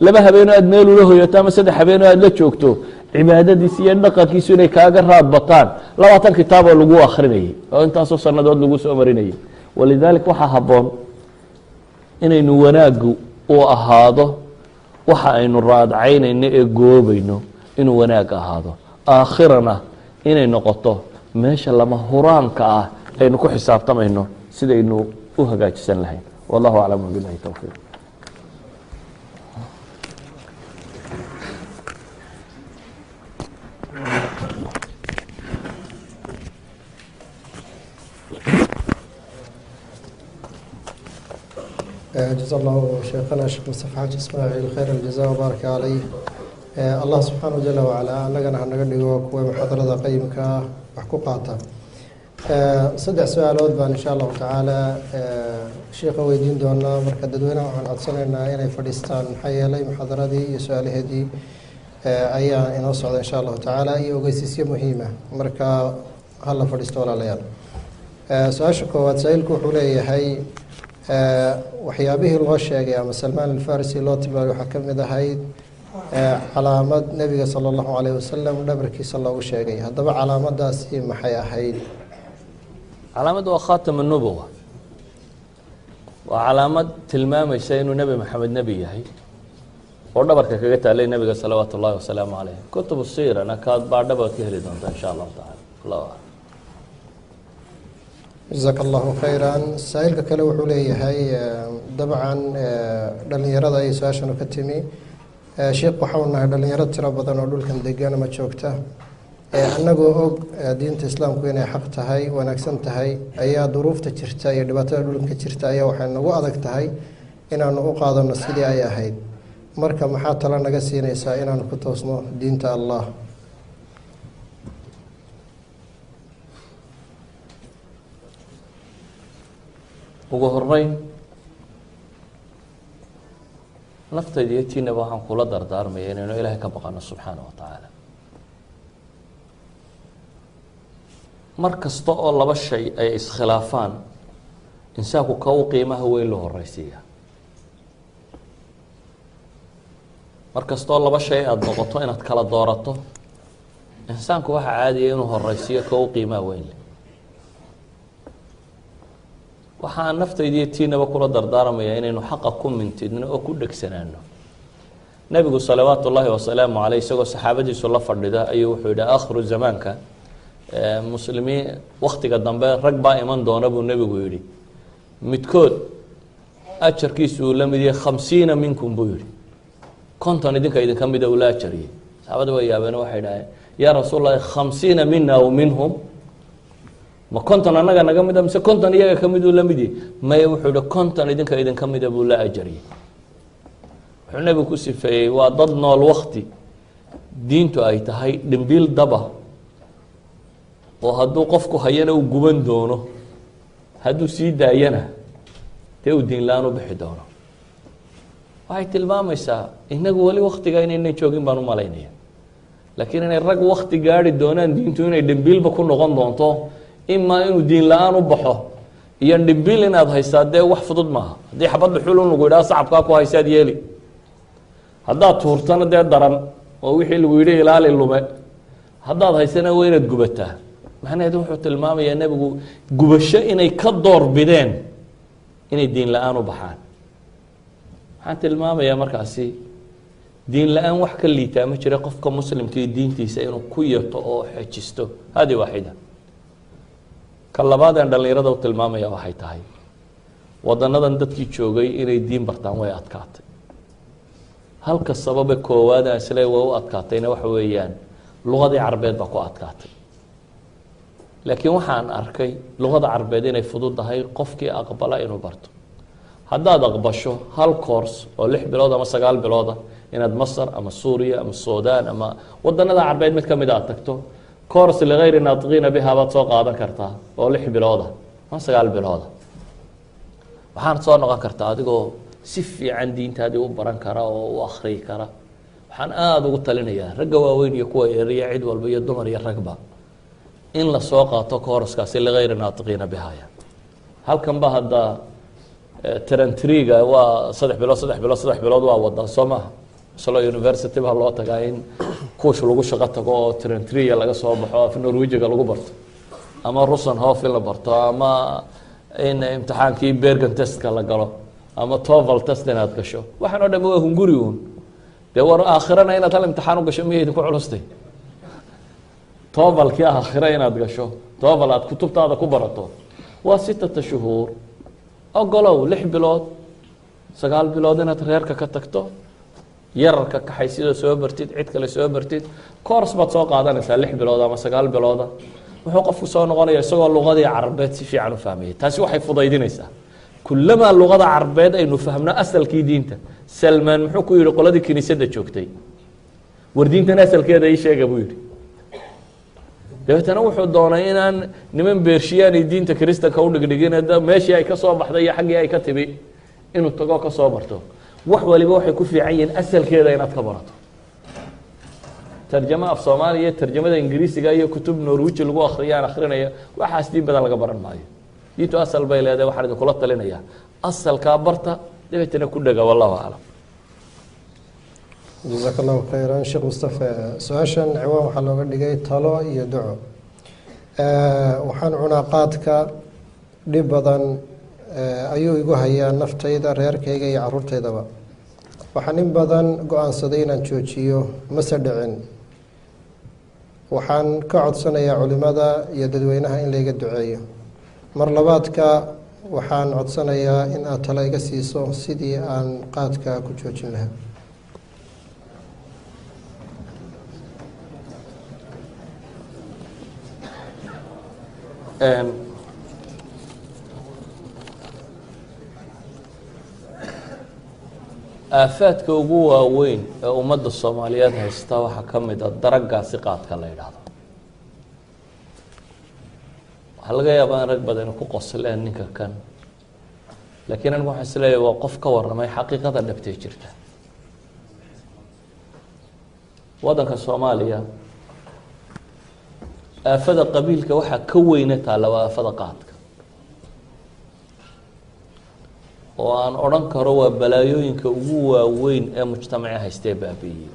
2 habeenoo aad meel ula hoyato ama 3 habeenoo aad la joogto cibaadadiisi iyo dhaqankiisu inay kaaga raad bataan 20 kitaaboo lagu akhrinayay oo intaasoo sannadood lagu soo marinayay. walidaalik waxaa habboon inaynu wanaaggu u ahaado waxa aynu raadcaynayno ee goobayno inuu wanaag ahaado, aakhirana inay noqoto meesha lama huraanka ah aynu ku xisaabtamayno sidaynu u hagaajisan lahayn. والله أعلم وبالله التوفيق. جزا الله شيخنا الشيخ مصطفى حاج إسماعيل خير الجزاء وبارك عليه. الله سبحانه جل وعلا أننا هنقدر kuwa محاضرة قيمك وحقوقاتها. صدق سؤالات بان إن شاء الله تعالى شيخ ويدين دونا مركز دونا وعن عطسنا إن فلسطين حيا لي محاضرة دي سؤال هدي أيها إن أصعد إن شاء الله تعالى يوجسيسية مهمة مركز هلا فلسطين ولا ليال. سؤال شكوى سائلكم حولي هاي waxyaabihii loo sheegay ama Salmaan al-Farisi loo tilmaamay waxa kamid ahayd calaamad nabiga sallallahu alayhi wasallam dhabarkiisa loogu sheegay hadaba calaamadaasi maxay ahayd calaamadu waa khaatam an-nubuwa waa calaamad tilmaamaysa inuu nabi maxamed nabi yahay oo dhabarka kaga taalay nabiga sallallahu alayhi wasallam kutub siirana kaad baadhaba ka heli doonta insha Allah ta'ala Allah جزاك الله خيرا سائلك كله وحولي هاي طبعا dhalinyarada ay su'aashan ka timi sheekh waxaana dhalinyarada tira badan oo dhulkan deegaana ma joogta anagoo og diinta islaamku inay xaq tahay wanaagsan tahay ayaa duruufta jirta iyo dhibaatada dhulka jirta ayaa waxay nagu adag tahay inaanu u qaadano sidii ay ahayd marka maxaa tala naga siinaysaa inaanu ku toosno diinta Allah ugu horeyn naftayda iyo tiinaba waxaan kula dardaarmaya inaynu ilaahay ka baqano subxaana wa tacaala mar kasta oo laba shay ay iskhilaafaan insaanku ka u qiimaha weyn loo horeysiiya mar kasta oo laba shay aada noqoto inaad kala doorato insaanku waxaa caadiya inuu horeysiiyo ka u qiimaha weyn leh waxaan naftaydiiyo tiinaba kula dardaarmaya inaynu xaqa ku mintidno oo ku dhegsanaano nabigu salawaatu ullaahi wasalaamu caleyh isagoo saxaabadiisu la fadhida ayuu wuxuu yidhi aakhiru zamaanka muslimiin waktiga dambe rag baa iman doona buu nebigu yidhi midkood ajarkiisu uu la mid yahay 50 minkum buu yidhi 50 idinka mida uu la ajariyay saxaabada way yaabeen waxay dhahay yaa rasuulallah 50 minna aw minhum ma konton anaga naga mid mise konton iyaga kamid uu la mid yahay may wuxuu yidhi konton idinka mid buu la ajariyay wuxuu nabigu ku sifeeyey waa dad nool waqti diintu ay tahay dhimbiil daba oo hadduu qofku hayana uu guban doono hadduu sii daayana dee uu diin la-aan u bixi doono waxay tilmaamaysaa inagu weli waqtiga inaynan joogin baan u malaynaya laakiin inay rag waqti gaari doonaan diintu inay dhimbiilba ku noqon doonto imaa inuu diin la-aan u baxo iyo dhimbiil inaad haysaa dee wax fudud maaha haddii xabad dhuxul un lagu yidhaha sacabkaa ku haysaad yeeli haddaad tuurtana dee daran oo wixii lagu yidhi ilaali lume haddaad haysana waa inaad gubataa macnaheedu wuxuu tilmaamayaa nebigu gubasho inay ka door bideen inay diin la-aan u baxaan waxaan tilmaamayaa markaasi diin la-aan wax ka liitaa ma jira qofka muslimka iyo diintiisa inuu ku yato oo xejisto hadi waaxida ka labaad aan dhalinyarada u tilmaamaya waxay tahay wadanadan dadkii joogay inay diin bartaan way adkaatay halka sababe koowaad aan isle way u adkaatayna waxa weeyaan luqadii carbeed baa ku adkaatay laakiin waxaan arkay luqada carbeed inay fududahay qofkii aqbala inuu barto haddaad aqbasho hal course oo 6 bilood ama 9 bilooda inaad Masar ama Suuriya ama Suudaan ama wadanada carbeed mid kamid ah tagto course لغير ناطقين بها baad soo qaadan kartaa oo 6 bilooda ama 9 bilooda waxaan soo noqon kartaa adigoo si fiican diintaadii u baran kara oo u akhriyi kara waxaan aad ugu talinayaa ragga waaweyn iyo kuwa yaryar cid walba iyo dumar iyo ragba in la soo qaato course-kaasi لغير ناطقين بها halkan ba hadda tarantriga waa 3 bilood waa wada Soomaha Oslo University baa loo tagaa in kuush lagu shaqo tago oo trentria laga soo baxo af Norwegiga lagu barto ama Rosenhof la barto ama in imtixaankii Bergen test-ka la galo ama TOEFL test inaad gasho waxaan oo dhan waa hunguri uun dee war aakhirana inaad hal imtixaan u gasho miyay ku culustay TOEFL-kii aakhira inaad gasho TOEFL aad kutubtaada ku barato waa 6 shuhuur ogolow 6 bilood 9 bilood inaad reerka ka tagto yararka kaxaysida soo bartid cid kale soo bartid course baad soo qaadanaysaa 6 bilood ama 9 bilood wuxuu qofku soo noqonayaa isagoo luqadii carabeed si fiican u fahmay taasi waxay fudaydinaysaa kulamaa luqada carbeed aynu fahmno asalkii diinta. salmaan muxuu ku yihi qoladii kiniisadda joogtay, war diintan asalkeeda ii sheega buu yihi. dabeetana wuxuu doonay inaan niman beershiyaanay diinta kiristanka u dhigdhigin, meeshii ay ka soo baxday iyo xaggii ay ka timi inuu tago ka soo barto. wax waliba waxay ku fiican yihiin asalkeeda inaad ka barato. tarjamo af soomaaliya, tarjamada ingiriisiga iyo kutub norwiji lagu akhriyaan akhrinaya, waxaas diin badan laga baran maayo. diintu asal bay leedahay. waxaan idinkula talinayaa asalkaa barta, dabeetana ku dhega. wallahu aclam. jazaak allahu khayran sheekh mustafa. su-aashan ciwaan waxaa looga dhigay talo iyo duco. waxaan cunaa qaadka, dhib badan ayuu igu hayaa naftayda, reerkayga iyo caruurtaydaba. waxaan in badan go-aansaday inaan joojiyo, mase dhicin. waxaan ka codsanayaa culimada iyo dadweynaha in layga duceeyo. mar labaadka waxaan codsanayaa in aad talo iga siiso sidii aan qaadka ku joojin lahaa. aafaadka ugu waaweyn ee ummadda soomaaliyeed haysta waxaa ka mid a daragaasi qaadka la yidhaahdo. waxaa laga yaabaa in rag badan ku qosleen ninka kan, laakiin anigu waxaan isleeyahay waa qof ka warramay xaqiiqada dhabtee jirta. waddanka soomaaliya aafada qabiilka waxaa ka weyna taalla waa aafada qaadka, oo aan odhan karo waa balaayooyinka ugu waaweyn ee mujtamaca haystee baabi'iyey.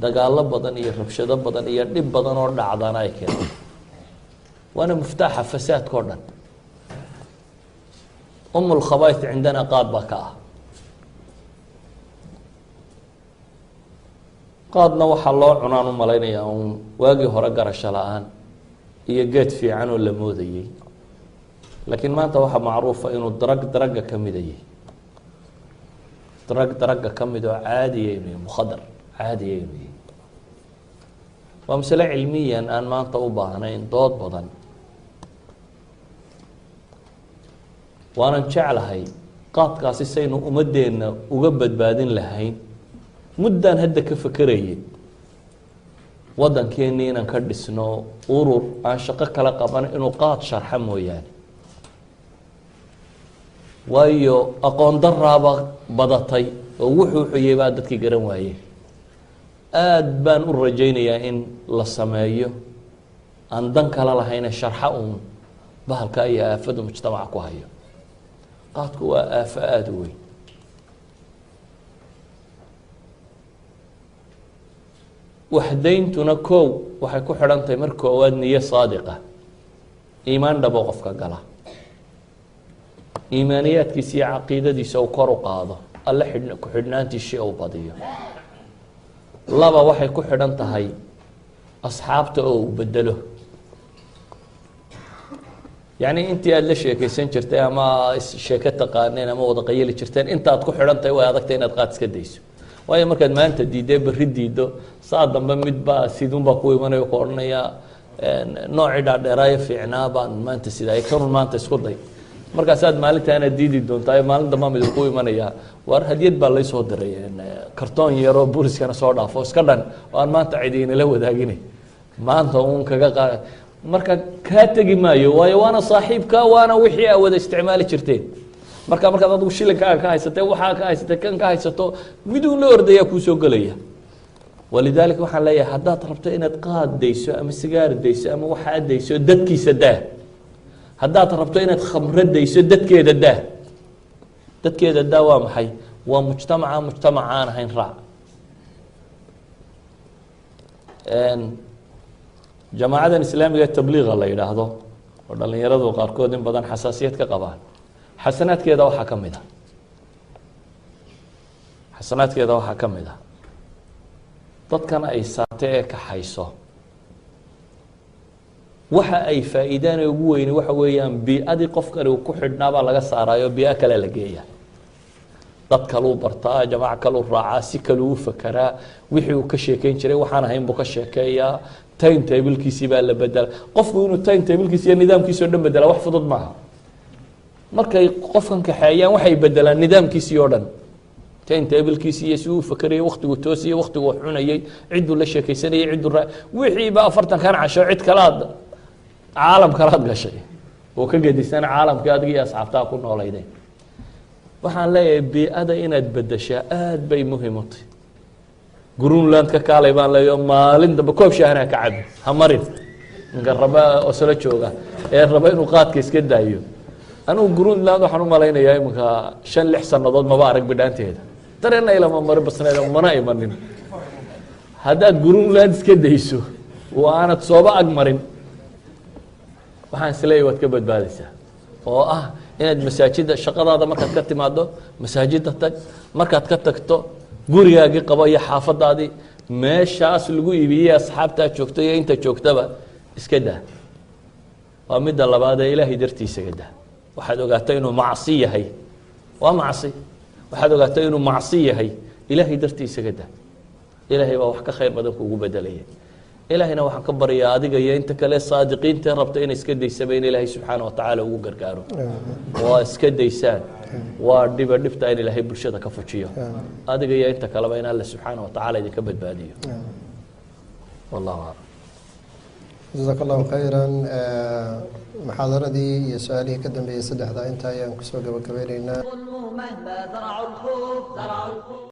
dagaalo badan iyo rabshado badan iyo dhib badan oo dhacdana ay keentay. waana muftaaxa fasaadka o dhan. umulkhabaa'is cindana qaad baa ka ah. qaadna waxaa loo cunaan u malaynayaa uun waagii hore garasho la-aan iyo geed fiican oo la moodayey, laakiin maanta waxaa macruufa inuu daragga ka mida yahay. daragga ka mid oo caadiya inuu yahay, mukhadar caadiya inuu yahay. waa masale cilmiyan aan maanta u baahnayn dood badan. waanan jeclahay qaadkaasi saynu ummadeenna uga badbaadin lahayn. muddaan hadda ka fakerayay waddankeennii inaan ka dhisno urur aan shaqo kala qaban inuu qaad sharxa mooyaane. waayo aqoon daraaba badatay oo wuxuu xuyey baa dadkii garan waayeen. aada baan u rajaynayaa in la sameeyo aan dan kala lahayne sharxa uun bahalka iyo aafada mujtamaca ku hayo. qaadku waa aafo aada u weyn. waxdayntuna koow waxay ku xidhan tahay mar koowaad niyo saadiqa, iimaan dhabo qofka gala, iimaaniyaadkiisa iyo caqiidadiisa uu kor u qaado, alle ku-xidhnaantiisii uu badiyo. laba waxay ku xidhan tahay asxaabta oo uu bedelo. yacni intii aada la sheekaysan jirtay ama sheeko taqaaneen ama wada qayali jirteen, intaad ku xidhan tahay way adagtay inaad qaad iska dayso. waayo markaad maanta diidee berri diido, saa dambe midbaa sidunbaa ku imanayo ku odhanaya noocii dhaadheeraayo fiicnaa baan maanta sidaay kanun maanta isku day. markaasaad maalintaana diidi doontaa, maalin dambaa mid ku imanayaa war hadiyad baa laysoo diray kartoon yaroo booliskana soo dhaafo iska dhan oo aan maanta cidiinala wadaagina maanta uun kaga qaad. marka kaa tegi maayo, waayo waana saaxiibka, waana wixii aa wada isticmaali jirteen. markaad adigu shilinkaaga ka haysatee waxaa ka haysatee kan ka haysato miduun la ordayaa kuusoo gelaya. walidaalika waxaan leeyahay haddaad rabto inaad qaad dayso ama sigaar dayso ama waxaa dayso dadkiisa daa. haddaad rabto inaad khamro dayso dadkeeda daa. dadkeeda daa waa maxay? waa mujtamaca aan ahayn raac. jamaacadan islaamiga tabliiqa la yidhaahdo oo dhalinyaradu qaarkood in badan xasaasiyad ka qabaan, xasanaadkeeda waxaa ka mid a dadkan ay saate ee kaxayso waxa ay faa'iidaan ee ugu weyni waxa weeyaan bii-adii qofkani uu ku xidhnaabaa laga saaraayo bii-a kale la geeya. dad kaluu bartaa, jamaac kaluu raacaa, si kaluu u fakeraa, wixii uu ka sheekeyn jiray waxaan ahayn buu ka sheekeeyaa. time tablkiisii baa la bedela. qofku inuu time tablkiisi iyo nidaamkiisi o dhan bedela wax fudud maaha. markay qofkan kaxeeyaan waxay bedelaan nidaamkiisii oo dhan taintablkiisii iyo si uu fakerayay waktigu toosiyey waktigu wax cunayey cidduu la sheekaysanayay cidduu wixiiba 40kan casho cid kalaad caalam kalaad gashay oo ka gedisan caalamkii adiga iyo asxaabtaa ku noolaydeen waxaan leeyahay bii'ada inaad bedeshaa aad bay muhiim u tahay greenland ka kaalay baan leeyahay maalin dambe koob shaahna ka cabi ha marin ninka raba oo sala jooga ee raba inuu qaadka iska daayo anigu greenland waxaan u malaynayaa iminka 5-6 sannadood maba arag bidhaanteeda dareenna ilama marin basneeda mana imanin haddaad greenland iska dayso oo aanad sooba ag marin waxaan isleeyahay waad ka badbaadaysaa oo ah inaad masaajida shaqadaada markaad ka timaado masaajida tag markaad ka tagto gurigaagii qabo iyo xaafadaadii meeshaas lagu iibiyey asxaabtaa joogto iyo inta joogtaba iska daa waa midda labaad ee ilaahay dartiisa ga daa waxaad ogaatay inuu macsi yahay waa macsi waxaad ogaatay inuu macsi yahay ilaahay dartiisa ga daa ilaahay baa wax ka khayr badan kuugu bedelaya ilaahayna waxaan ka baryaa adiga iyo inta kale saadiqiinta rabta inay iska daysaba in ilaahay subxaana wa tacaala ugu gargaaro waa iska daysaan waa dhibta in ilaahay bulshada ka fujiyo adiga iyo inta kaleba in alle subxaana wa tacaala idinka badbaadiyo wallahu aclam jazaaka allahu khayran muxaadaradii iyo su-aalihii ka dambeeyey saddexda inta ayaan kusoo gabagabaynaynaa مهما زرعوا الخوف